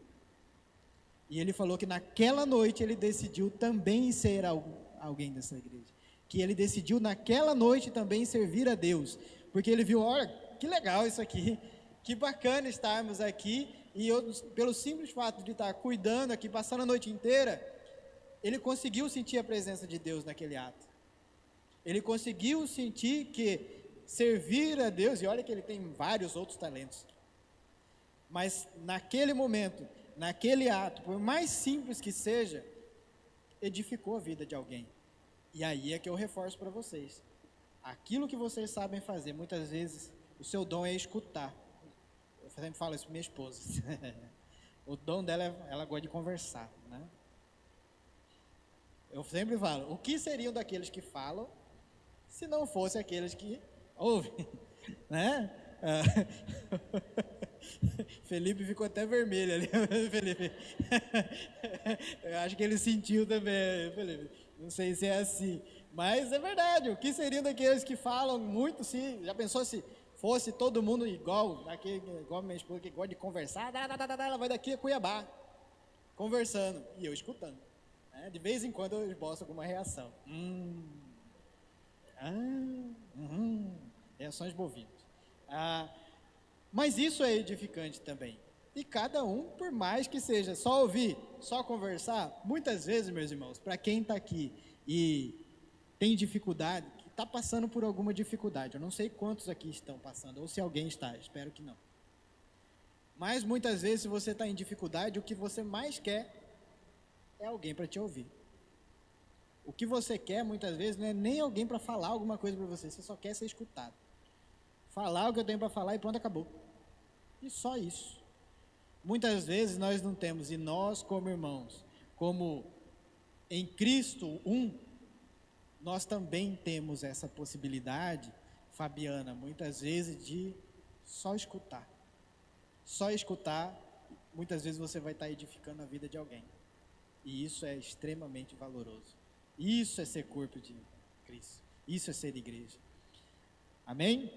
E ele falou que naquela noite ele decidiu também ser alguém dessa igreja. Que ele decidiu naquela noite também servir a Deus. Porque ele viu, olha, que legal isso aqui, que bacana estarmos aqui. E eu, pelo simples fato de estar cuidando aqui, passando a noite inteira, ele conseguiu sentir a presença de Deus naquele ato. Ele conseguiu sentir que servir a Deus, e olha que ele tem vários outros talentos, mas naquele momento, naquele ato, por mais simples que seja, edificou a vida de alguém. E aí é que eu reforço para vocês, aquilo que vocês sabem fazer, muitas vezes o seu dom é escutar. Eu sempre falo isso para minha esposa. O dom dela ela gosta de conversar, né? Eu sempre falo, o que seriam daqueles que falam se não fosse aqueles que ouvem, né? Felipe ficou até vermelho ali. Felipe. Eu acho que ele sentiu também, Felipe. Não sei se é assim, mas é verdade. O que seriam daqueles que falam muito? Se já pensou se fosse todo mundo igual minha esposa que gosta de conversar? Ela vai daqui a Cuiabá conversando e eu escutando. Né? De vez em quando eu esboço alguma reação. Reações bovinas. Mas isso é edificante também. E cada um, por mais que seja só ouvir, só conversar, muitas vezes, meus irmãos, para quem está aqui e tem dificuldade, que está passando por alguma dificuldade, eu não sei quantos aqui estão passando, ou se alguém está, espero que não. Mas muitas vezes, se você está em dificuldade, o que você mais quer é alguém para te ouvir. O que você quer, muitas vezes, não é nem alguém para falar alguma coisa para você, você só quer ser escutado. Falar o que eu tenho para falar e pronto, acabou. E só isso. Muitas vezes nós não temos, e nós como irmãos, como em Cristo nós também temos essa possibilidade, Fabiana, muitas vezes de só escutar. Só escutar, muitas vezes você vai estar edificando a vida de alguém. E isso é extremamente valoroso. Isso é ser corpo de Cristo. Isso é ser igreja. Amém?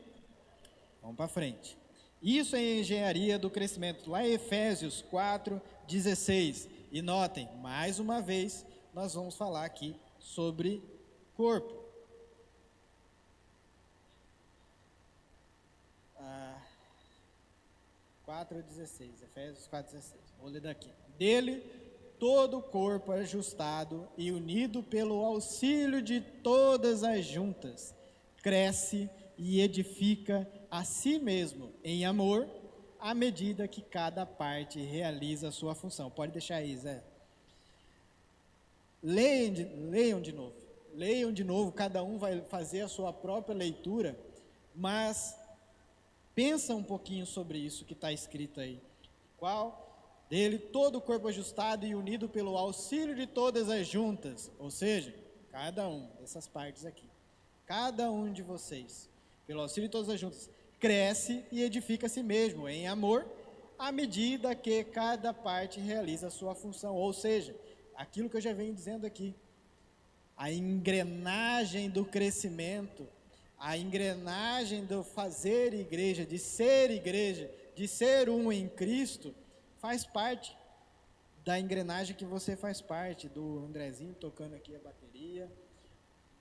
Vamos para frente. Isso é a engenharia do crescimento. Lá em Efésios 4:16. E notem, mais uma vez, nós vamos falar aqui sobre corpo. 4:16, Efésios 4:16. Vou ler daqui. Dele, todo o corpo ajustado e unido pelo auxílio de todas as juntas, cresce e edifica a si mesmo em amor, à medida que cada parte realiza a sua função. Pode deixar aí, Zé. Leiam de novo. Leiam de novo, cada um vai fazer a sua própria leitura, mas pensa um pouquinho sobre isso que está escrito aí. Qual? Dele todo o corpo ajustado e unido pelo auxílio de todas as juntas, ou seja, cada um dessas partes aqui, cada um de vocês, pelo auxílio de todas as juntas, cresce e edifica a si mesmo em amor, à medida que cada parte realiza a sua função, ou seja, aquilo que eu já venho dizendo aqui, a engrenagem do crescimento, a engrenagem do fazer igreja, de ser um em Cristo, faz parte da engrenagem que você faz parte, do Andrezinho tocando aqui a bateria,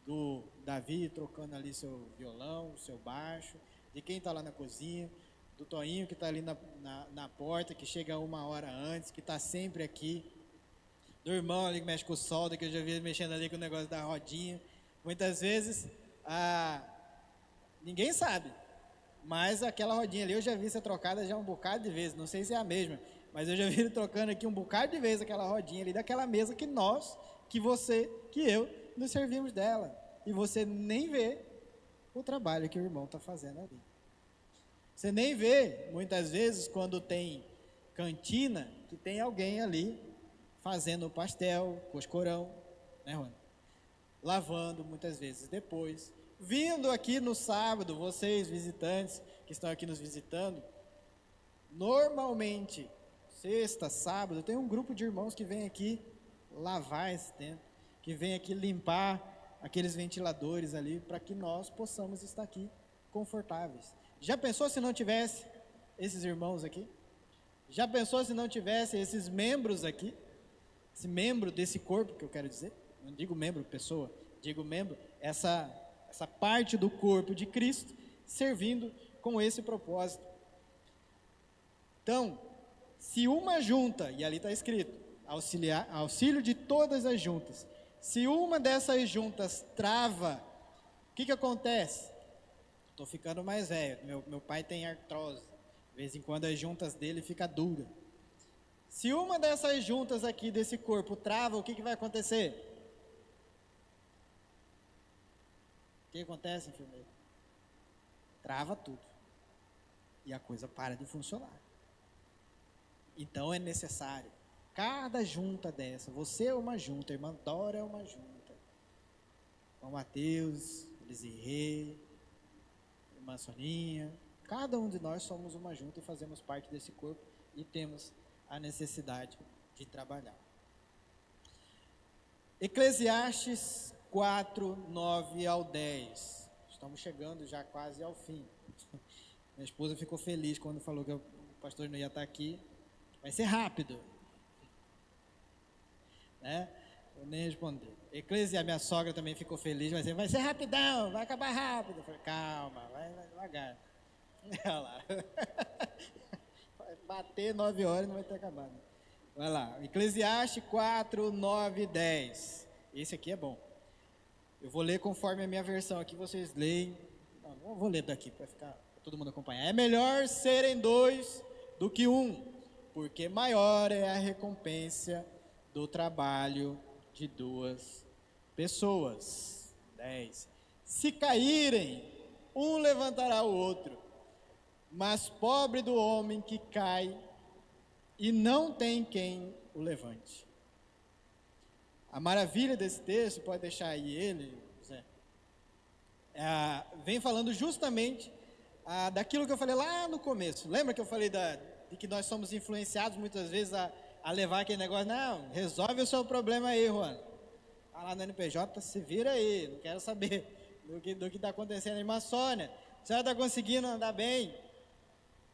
do Davi trocando ali seu violão, seu baixo, de quem está lá na cozinha, do Toinho que está ali na porta, que chega 1 hora antes, que está sempre aqui, do irmão ali que mexe com o solda, que eu já vi ele mexendo ali com o negócio da rodinha. Muitas vezes, ninguém sabe, mas aquela rodinha ali eu já vi ser trocada já um bocado de vezes, não sei se é a mesma, mas eu já vi ele trocando aqui um bocado de vezes aquela rodinha ali, daquela mesa que nós, que você, que eu, nos servimos dela, e você nem vê o trabalho que o irmão está fazendo ali. Você nem vê, muitas vezes, quando tem cantina, que tem alguém ali fazendo o pastel, coscorão, né, Rony? Lavando muitas vezes depois, vindo aqui no sábado, vocês visitantes que estão aqui nos visitando, normalmente, sexta, sábado, tem um grupo de irmãos que vem aqui lavar esse tempo, que vem aqui limpar aqueles ventiladores ali, para que nós possamos estar aqui confortáveis. Já pensou se não tivesse esses irmãos aqui? Já pensou se não tivesse esses membros aqui? Esse membro desse corpo que eu quero dizer, não digo membro pessoa, digo membro, essa parte do corpo de Cristo, servindo com esse propósito. Então, se uma junta, e ali está escrito, auxílio de todas as juntas, se uma dessas juntas trava, o que acontece? Estou ficando mais velho, meu pai tem artrose, de vez em quando as juntas dele ficam duras. Se uma dessas juntas aqui desse corpo trava, o que vai acontecer? O que acontece, enfermeiro? Trava tudo. E a coisa para de funcionar. Então é necessário, cada junta dessa, você é uma junta, a irmã Dora é uma junta, irmão Mateus, Elisirê, irmã Soninha, cada um de nós somos uma junta e fazemos parte desse corpo e temos a necessidade de trabalhar. Eclesiastes 4:9-10. Estamos chegando já quase ao fim. Minha esposa ficou feliz quando falou que o pastor não ia estar aqui. Vai ser rápido, né? Eu nem respondi. Eclesiastes, minha sogra também ficou feliz, vai ser rapidão, vai acabar rápido. Eu falei, calma, vai devagar. Olha lá. Vai bater 9 horas e não vai ter acabado. Vai lá, Eclesiastes 4:9-10. Esse aqui é bom. Eu vou ler conforme a minha versão aqui, vocês leem. Não vou ler daqui para todo mundo acompanhar. É melhor serem 2 do que 1. Porque maior é a recompensa do trabalho de 2 pessoas. 10. Se caírem, um levantará o outro, mas pobre do homem que cai e não tem quem o levante. A maravilha desse texto, pode deixar aí ele, Zé, vem falando justamente daquilo que eu falei lá no começo. Lembra que eu falei de que nós somos influenciados muitas vezes a levar aquele negócio, não, resolve o seu problema aí, Juan. Tá lá no NPJ, se vira aí, não quero saber do que está acontecendo. Irmã Sônia, a senhora está conseguindo andar bem?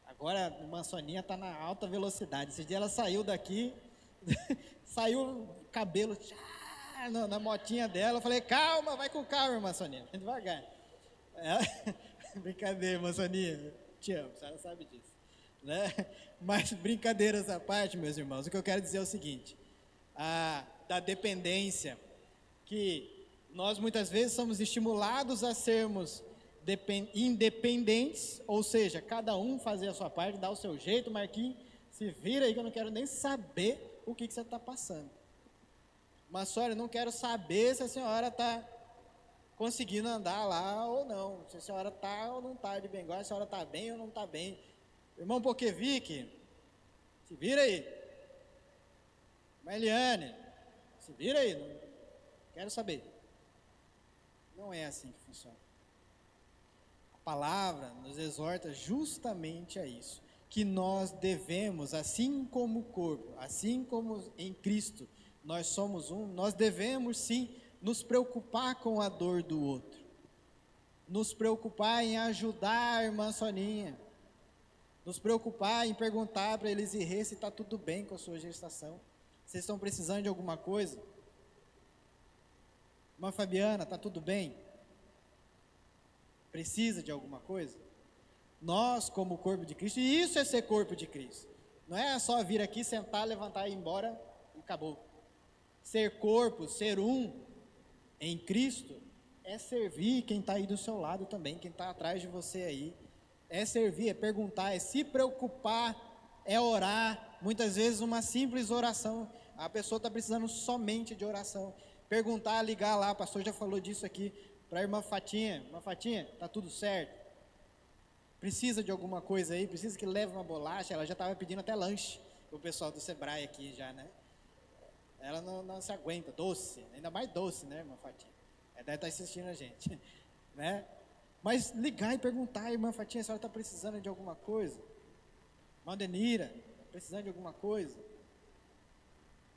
Agora a irmã Soninha está na alta velocidade. Esse dia ela saiu daqui, saiu o cabelo na motinha dela. Eu falei, calma, vai com calma, irmã Soninha, devagar. Brincadeira, irmã Soninha, te amo, a senhora sabe disso, né? Mas brincadeiras à parte, meus irmãos, o que eu quero dizer é o seguinte, da dependência, que nós muitas vezes somos estimulados a sermos independentes, ou seja, cada um fazer a sua parte, dar o seu jeito. Marquinhos, se vira aí que eu não quero nem saber o que você está passando. Mas, senhora, eu não quero saber se a senhora está conseguindo andar lá ou não, se a senhora está ou não está de bem, se a senhora está bem ou não está bem. Irmão Poquevique, se vira aí. Mariane, se vira aí, não quero saber. Não é assim que funciona. A palavra nos exorta justamente a isso, que nós devemos, assim como o corpo, assim como em Cristo nós somos um, nós devemos sim nos preocupar com a dor do outro, nos preocupar em ajudar a irmã Soninha, nos preocupar em perguntar para eles se está tudo bem com a sua gestação, vocês estão precisando de alguma coisa? Irmã Fabiana, está tudo bem? Precisa de alguma coisa? Nós, como corpo de Cristo, e isso é ser corpo de Cristo, não é só vir aqui, sentar, levantar e ir embora e acabou. Ser corpo, ser um em Cristo, é servir quem está aí do seu lado também, quem está atrás de você aí, é servir, é perguntar, é se preocupar, é orar. Muitas vezes uma simples oração, a pessoa está precisando somente de oração, perguntar, ligar lá, o pastor já falou disso aqui, para a irmã Fatinha, está tudo certo? Precisa de alguma coisa aí, precisa que leve uma bolacha, ela já estava pedindo até lanche, o pessoal do Sebrae aqui já, né? Ela não se aguenta, doce, ainda mais doce, né, irmã Fatinha? Ela deve estar assistindo a gente, né? Mas ligar e perguntar, irmã Fatinha, a senhora está precisando de alguma coisa? Irmã Denira, está precisando de alguma coisa?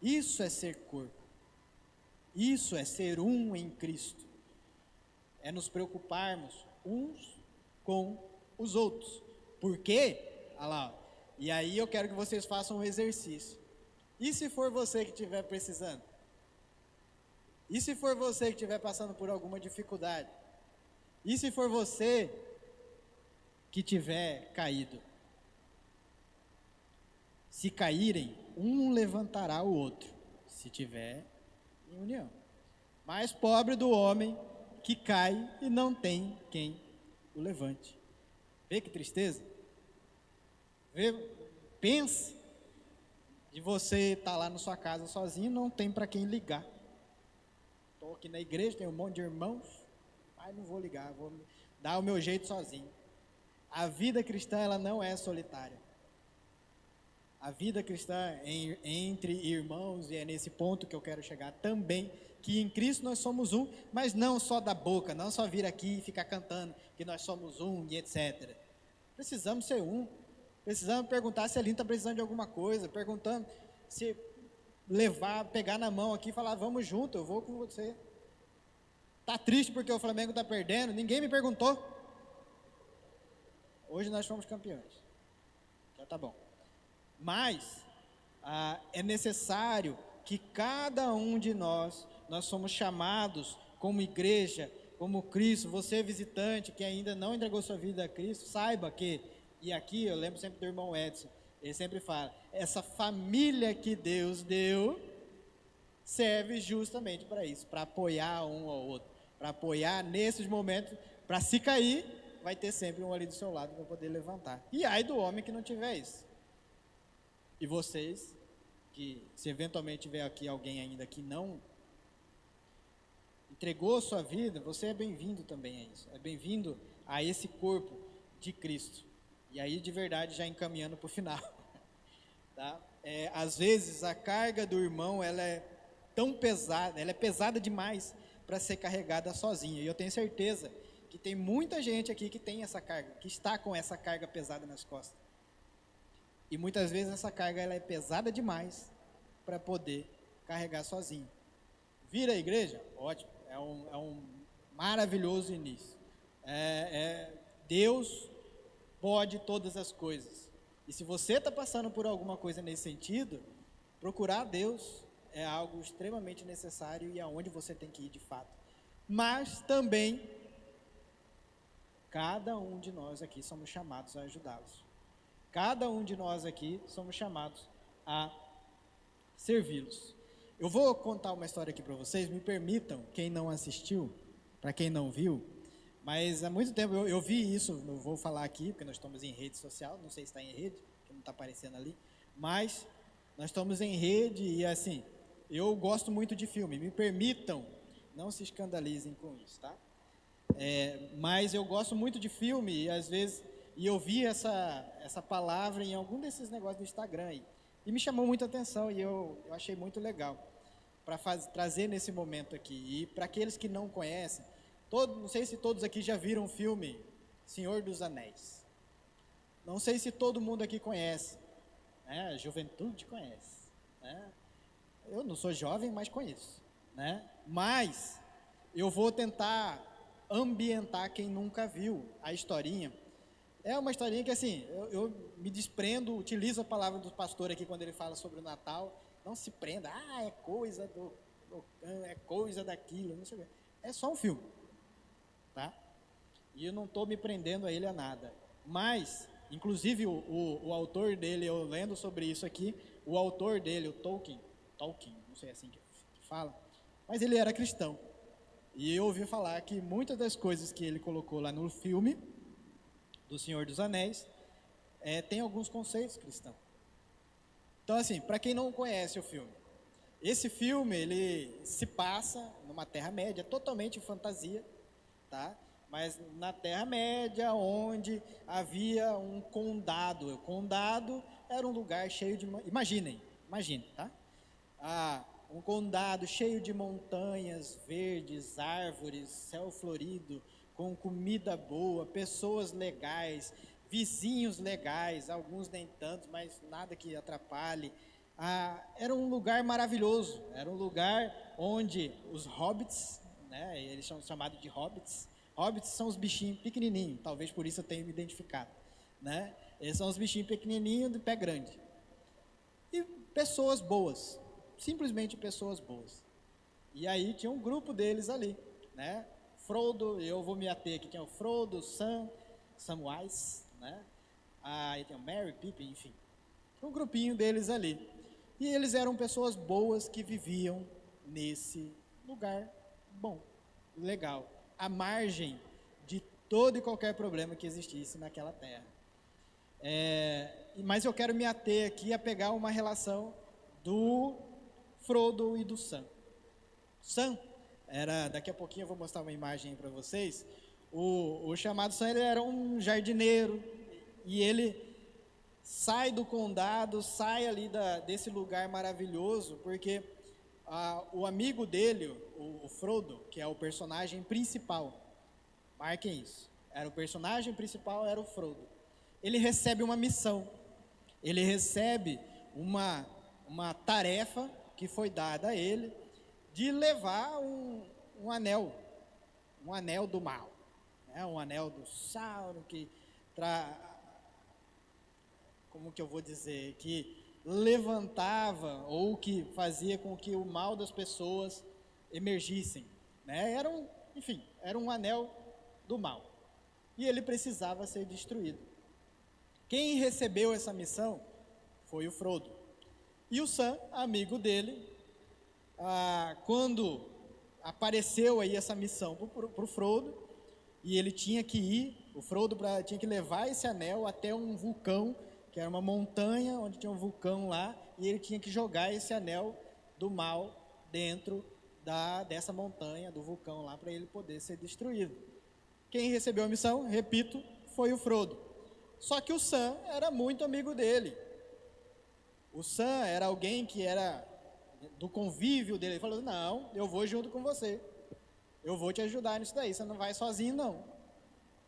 Isso é ser corpo, isso é ser um em Cristo, é nos preocuparmos uns com os outros. Por quê? Olha lá, ó. E aí eu quero que vocês façam um exercício. E se for você que estiver precisando? E se for você que estiver passando por alguma dificuldade? E se for você que tiver caído? Se caírem, um levantará o outro, se tiver em união. Mais pobre do homem que cai e não tem quem o levante. Vê que tristeza? Pense de você estar lá na sua casa sozinho, não tem para quem ligar. Estou aqui na igreja, tem um monte de irmãos, mas não vou ligar, vou dar o meu jeito sozinho. A vida cristã, ela não é solitária. A vida cristã entre irmãos, e é nesse ponto que eu quero chegar também, que em Cristo nós somos um, mas não só da boca, não só vir aqui e ficar cantando que nós somos um e etc. Precisamos ser um. Precisamos perguntar se a Aline está precisando de alguma coisa, perguntando se pegar na mão aqui e falar, vamos junto, eu vou com você. Está triste porque o Flamengo está perdendo? Ninguém me perguntou. Hoje nós fomos campeões. Já está bom. Mas é necessário que cada um de nós somos chamados como igreja, como Cristo. Você visitante que ainda não entregou sua vida a Cristo, saiba que, e aqui eu lembro sempre do irmão Edson, ele sempre fala, essa família que Deus deu, serve justamente para isso, para apoiar um ao outro, para apoiar nesses momentos, para se cair, vai ter sempre um ali do seu lado para poder levantar. E ai do homem que não tiver isso. E vocês, que se eventualmente tiver aqui alguém ainda que não entregou sua vida, você é bem-vindo também a isso, é bem-vindo a esse corpo de Cristo. E aí, de verdade, já encaminhando para o final, tá? Às vezes a carga do irmão ela é tão pesada, ela é pesada demais para ser carregada sozinha. E eu tenho certeza que tem muita gente aqui que tem essa carga, que está com essa carga pesada nas costas. E muitas vezes essa carga ela é pesada demais para poder carregar sozinho. Vir à igreja? Ótimo, é um maravilhoso início. Deus pode todas as coisas. E se você está passando por alguma coisa nesse sentido, procurar Deus é algo extremamente necessário e aonde você tem que ir de fato. Mas também, cada um de nós aqui somos chamados a ajudá-los. Cada um de nós aqui somos chamados a servi-los. Eu vou contar uma história aqui para vocês, me permitam, quem não assistiu, para quem não viu, mas há muito tempo eu vi isso, não vou falar aqui, porque nós estamos em rede social, não sei se está em rede, que não está aparecendo ali, mas nós estamos em rede e assim, eu gosto muito de filme, me permitam, não se escandalizem com isso, tá? Mas eu gosto muito de filme e às vezes, e eu vi essa palavra em algum desses negócios do Instagram aí, e me chamou muita atenção e eu achei muito legal para trazer nesse momento aqui. E para aqueles que não conhecem, não sei se todos aqui já viram o filme Senhor dos Anéis. Não sei se todo mundo aqui conhece, né? A juventude conhece, né? Eu não sou jovem, mas conheço, né? Mas eu vou tentar ambientar quem nunca viu a historinha. É uma historinha que assim, eu me desprendo, utilizo a palavra do pastor aqui quando ele fala sobre o Natal. Não se prenda, é coisa é coisa daquilo, não sei o quê. É só um filme, tá? E eu não estou me prendendo a ele a nada. Mas, inclusive, o autor dele, eu lendo sobre isso aqui, o autor dele, o Tolkien, não sei assim que fala, mas ele era cristão. E eu ouvi falar que muitas das coisas que ele colocou lá no filme do Senhor dos Anéis, tem alguns conceitos cristãos. Então, assim, para quem não conhece o filme, esse filme, ele se passa numa Terra-média, totalmente fantasia, tá? Mas na Terra-média, onde havia um condado. O condado era um lugar cheio de... Imaginem, tá? Um condado cheio de montanhas verdes, árvores, céu florido, com comida boa, pessoas legais, vizinhos legais, alguns nem tanto, mas nada que atrapalhe. Era um lugar maravilhoso, era um lugar onde os hobbits, né, eles são chamados de hobbits. Hobbits são os bichinhos pequenininhos, talvez por isso eu tenha me identificado, né? Eles são os bichinhos pequenininhos de pé grande. E pessoas boas, simplesmente pessoas boas. E aí tinha um grupo deles ali, né? Frodo, eu vou me ater aqui, tinha o Frodo, Samwise, né? Aí tem o Merry, Pippin, enfim. Um grupinho deles ali. E eles eram pessoas boas que viviam nesse lugar bom, legal, à margem de todo e qualquer problema que existisse naquela terra. Mas eu quero me ater aqui a pegar uma relação do Frodo e do Sam. Sam daqui a pouquinho eu vou mostrar uma imagem para vocês. O chamado Sam, ele era um jardineiro e ele sai do condado, sai ali desse lugar maravilhoso, porque o amigo dele, o Frodo, que é o personagem principal, marquem isso, o personagem principal era o Frodo. Ele recebe uma missão, ele recebe uma tarefa que foi dada a ele, de levar um anel do mal, né? Um anel do Sauron, como que eu vou dizer, que levantava ou que fazia com que o mal das pessoas emergissem, né? Era um anel do mal, e ele precisava ser destruído. Quem recebeu essa missão foi o Frodo, e o Sam, amigo dele, quando apareceu aí essa missão para o Frodo, e ele tinha que ir, o Frodo tinha que levar esse anel até um vulcão, que era uma montanha onde tinha um vulcão lá, e ele tinha que jogar esse anel do mal dentro dessa montanha, do vulcão lá, para ele poder ser destruído. Quem recebeu a missão, repito, foi o Frodo. Só que o Sam era muito amigo dele. O Sam era alguém que era do convívio dele. Ele falou: não, eu vou junto com você. Eu vou te ajudar nisso daí. Você não vai sozinho, não.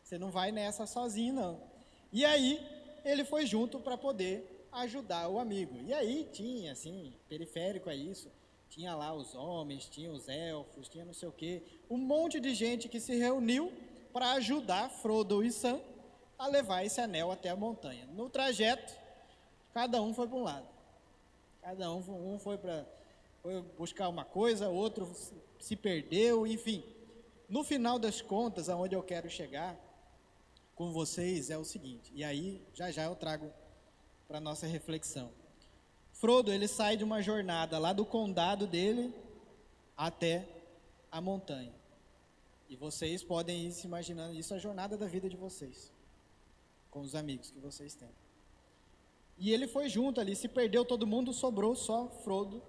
Você não vai nessa sozinho, não. E aí, ele foi junto para poder ajudar o amigo. E aí tinha, assim, periférico a isso, tinha lá os homens, tinha os elfos, tinha não sei o quê, um monte de gente que se reuniu para ajudar Frodo e Sam a levar esse anel até a montanha. No trajeto, cada um foi para um lado. Cada um foi buscar uma coisa, outro se perdeu, enfim. No final das contas, aonde eu quero chegar com vocês é o seguinte, e aí já eu trago para a nossa reflexão. Frodo, ele sai de uma jornada lá do condado dele até a montanha. E vocês podem ir se imaginando isso, a jornada da vida de vocês, com os amigos que vocês têm. E ele foi junto ali, se perdeu todo mundo, sobrou só Frodo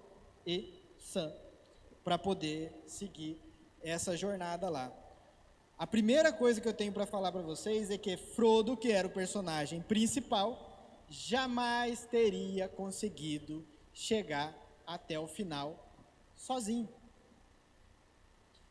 e Sam, para poder seguir essa jornada lá. A primeira coisa que eu tenho para falar para vocês é que Frodo, que era o personagem principal, jamais teria conseguido chegar até o final sozinho.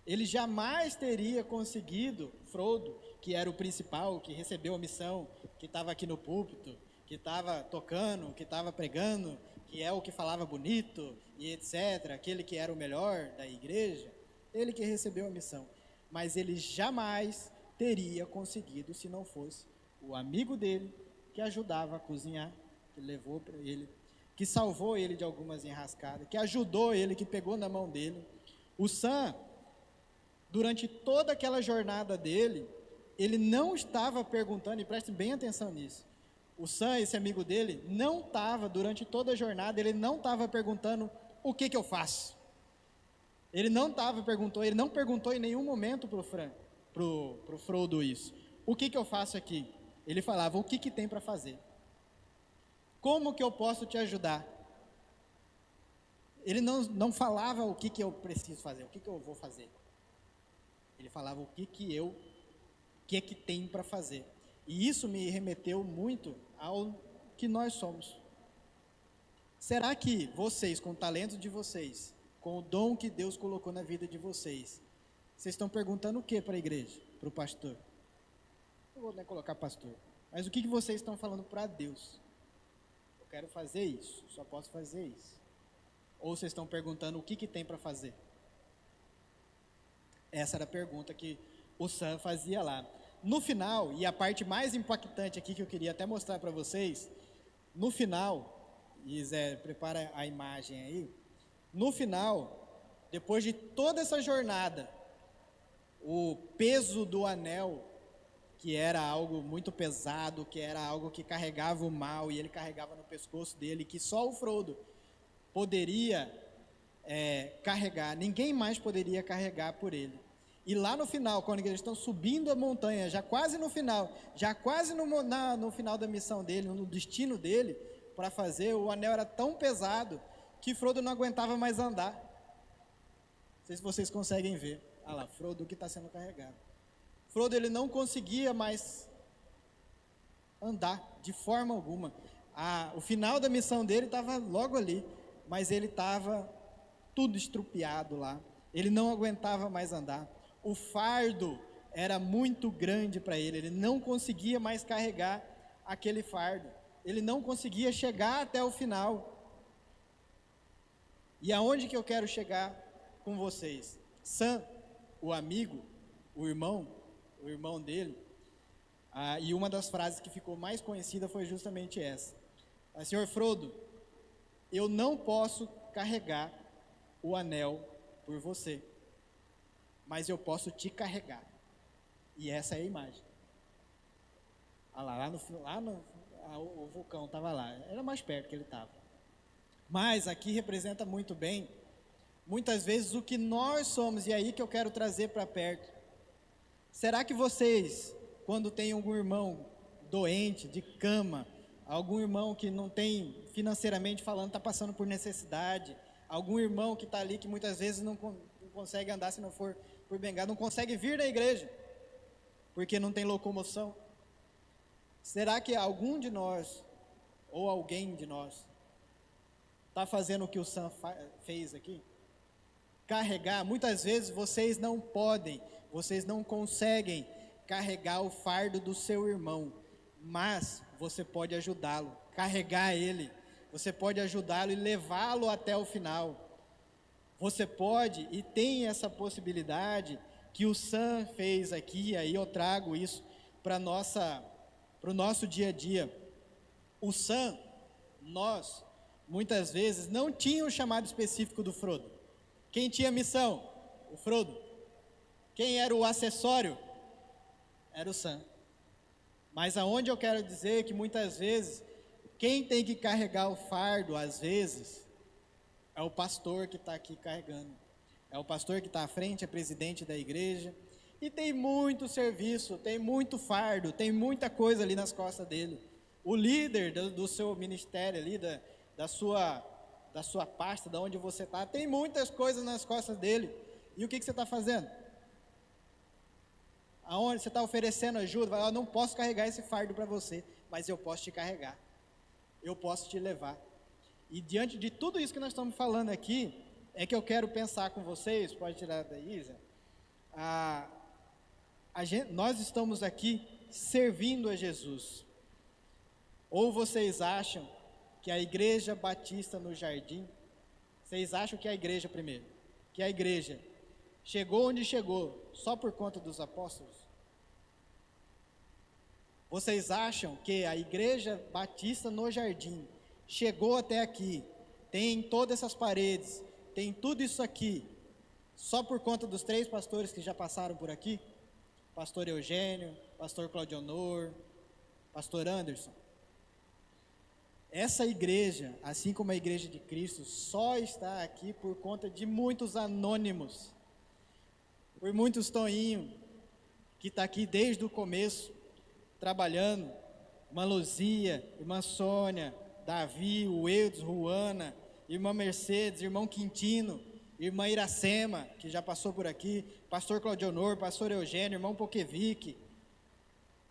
Ele jamais teria conseguido, Frodo, que era o principal, que recebeu a missão, que estava aqui no púlpito, que estava tocando, que estava pregando, que é o que falava bonito e etc., aquele que era o melhor da igreja, ele que recebeu a missão. Mas ele jamais teria conseguido se não fosse o amigo dele, que ajudava a cozinhar, que levou para ele, que salvou ele de algumas enrascadas, que ajudou ele, que pegou na mão dele. O Sam, durante toda aquela jornada dele, ele não estava perguntando, e prestem bem atenção nisso, o Sam, esse amigo dele, não estava, durante toda a jornada, ele não estava perguntando o que eu faço. Ele não perguntou em nenhum momento pro Frodo isso. O que eu faço aqui? Ele falava, o que tem para fazer? Como que eu posso te ajudar? Ele não falava o que eu preciso fazer, o que eu vou fazer. Ele falava o que tem para fazer. E isso me remeteu muito ao que nós somos. Será que vocês, com o talento de vocês, com o dom que Deus colocou na vida de vocês estão perguntando o que para a igreja, para o pastor? Não vou nem colocar pastor, mas o que vocês estão falando para Deus? Eu quero fazer isso, só posso fazer isso. Ou vocês estão perguntando o que tem para fazer? Essa era a pergunta que o Sam fazia lá. No final, e a parte mais impactante aqui que eu queria até mostrar para vocês, no final, e Zé, prepara a imagem aí, no final, depois de toda essa jornada, o peso do anel, que era algo muito pesado, que era algo que carregava o mal, e ele carregava no pescoço dele, que só o Frodo poderia carregar, ninguém mais poderia carregar por ele. E lá no final, quando eles estão subindo a montanha, já quase no final, no final da missão dele, no destino dele, para fazer, o anel era tão pesado, que Frodo não aguentava mais andar. Não sei se vocês conseguem ver. Olha lá, Frodo que está sendo carregado. Frodo, ele não conseguia mais andar de forma alguma. O final da missão dele estava logo ali, mas ele estava tudo estrupiado lá. Ele não aguentava mais andar. O fardo era muito grande para ele. Ele não conseguia mais carregar aquele fardo. Ele não conseguia chegar até o final. E aonde que eu quero chegar com vocês? Sam, o amigo, o irmão dele, e uma das frases que ficou mais conhecida foi justamente essa. Senhor Frodo, eu não posso carregar o anel por você, mas eu posso te carregar. E essa é a imagem. O vulcão estava lá, era mais perto que ele estava. Mas aqui representa muito bem, muitas vezes, o que nós somos, e é aí que eu quero trazer para perto. Será que vocês, quando tem algum irmão doente, de cama, algum irmão que não tem, financeiramente falando, está passando por necessidade, algum irmão que está ali que muitas vezes não consegue andar se não for por bengala, não consegue vir na igreja, porque não tem locomoção? Será que algum de nós, ou alguém de nós, está fazendo o que o Sam fez aqui? Carregar, muitas vezes vocês não podem, vocês não conseguem carregar o fardo do seu irmão, mas você pode ajudá-lo, carregar ele, você pode ajudá-lo e levá-lo até o final. Você pode e tem essa possibilidade que o Sam fez aqui, aí eu trago isso para o nosso dia a dia. O Sam, nós, muitas vezes, não tinha o chamado específico do Frodo. Quem tinha missão? O Frodo. Quem era o acessório? Era o Sam. Mas aonde eu quero dizer que muitas vezes, quem tem que carregar o fardo, às vezes, é o pastor que está aqui carregando. É o pastor que está à frente, é presidente da igreja. E tem muito serviço, tem muito fardo, tem muita coisa ali nas costas dele. O líder do seu ministério ali, da sua pasta, de onde você está, tem muitas coisas nas costas dele. E o que você está fazendo? Aonde você está oferecendo ajuda? Eu não posso carregar esse fardo para você, mas eu posso te carregar. Eu posso te levar. E diante de tudo isso que nós estamos falando aqui, é que eu quero pensar com vocês, pode tirar daí, Zé. Nós estamos aqui servindo a Jesus. Ou vocês acham que a Igreja Batista no Jardim, vocês acham que é a igreja primeiro, que a igreja chegou onde chegou só por conta dos apóstolos? Vocês acham que a Igreja Batista no Jardim chegou até aqui, tem todas essas paredes, tem tudo isso aqui, só por conta dos 3 pastores que já passaram por aqui? Pastor Eugênio, pastor Claudionor, pastor Anderson. Essa igreja, assim como a igreja de Cristo, só está aqui por conta de muitos anônimos, por muitos Toninho, que está aqui desde o começo, trabalhando, irmã Luzia, irmã Sônia, Davi, o Eudes, Ruana, irmã Mercedes, irmão Quintino, irmã Iracema, que já passou por aqui, pastor Claudionor, pastor Eugênio, irmão Poquevique.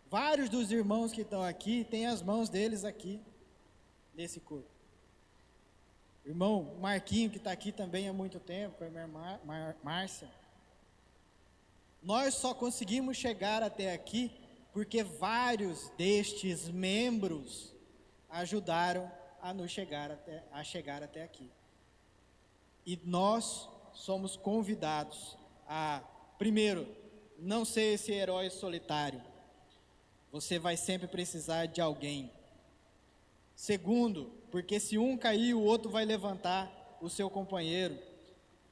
Vários dos irmãos que estão aqui, têm as mãos deles aqui, nesse corpo. Irmão Marquinho, que está aqui também há muito tempo, com a irmã Márcia. Nós só conseguimos chegar até aqui porque vários destes membros ajudaram a nos chegar até aqui. E nós somos convidados a, primeiro, não ser esse herói solitário. Você vai sempre precisar de alguém. Segundo, porque se um cair, o outro vai levantar o seu companheiro.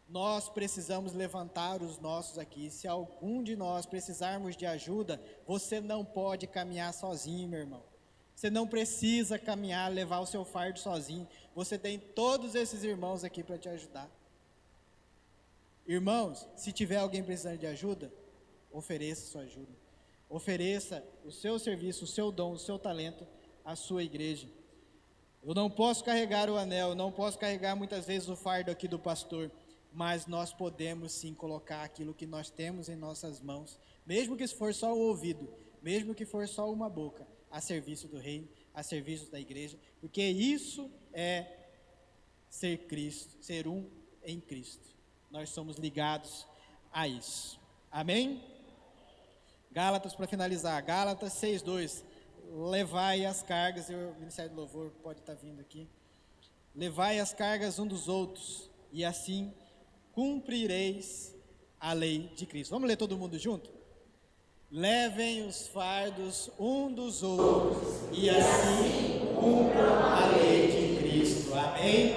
Nós precisamos levantar os nossos aqui. Se algum de nós precisarmos de ajuda, você não pode caminhar sozinho, meu irmão. Você não precisa caminhar, levar o seu fardo sozinho. Você tem todos esses irmãos aqui para te ajudar. Irmãos, se tiver alguém precisando de ajuda, ofereça sua ajuda. Ofereça o seu serviço, o seu dom, o seu talento à sua igreja. Eu não posso carregar o anel, não posso carregar muitas vezes o fardo aqui do pastor, mas nós podemos sim colocar aquilo que nós temos em nossas mãos, mesmo que for só o ouvido, mesmo que for só uma boca, a serviço do reino, a serviço da igreja, porque isso é ser Cristo, ser um em Cristo. Nós somos ligados a isso. Amém? Gálatas, para finalizar, Gálatas 6:2, levai as cargas, o Ministério do Louvor pode estar vindo aqui, levai as cargas um dos outros, e assim cumprireis a lei de Cristo. Vamos ler todo mundo junto? Levem os fardos um dos outros, e assim cumpram a lei de Cristo. Amém?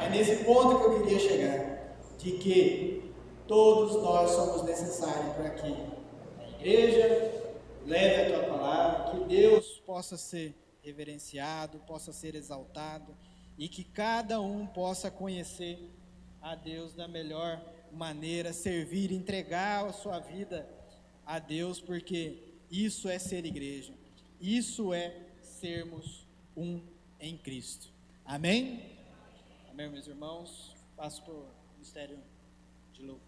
É nesse ponto que eu queria chegar, de que todos nós somos necessários para que a igreja leve a tua palavra, que Deus possa ser reverenciado, possa ser exaltado, e que cada um possa conhecer a Deus da melhor maneira, servir, entregar a sua vida a Deus, porque isso é ser igreja, isso é sermos um em Cristo. Amém? Amém, meus irmãos. Passo para o Ministério de Louvor.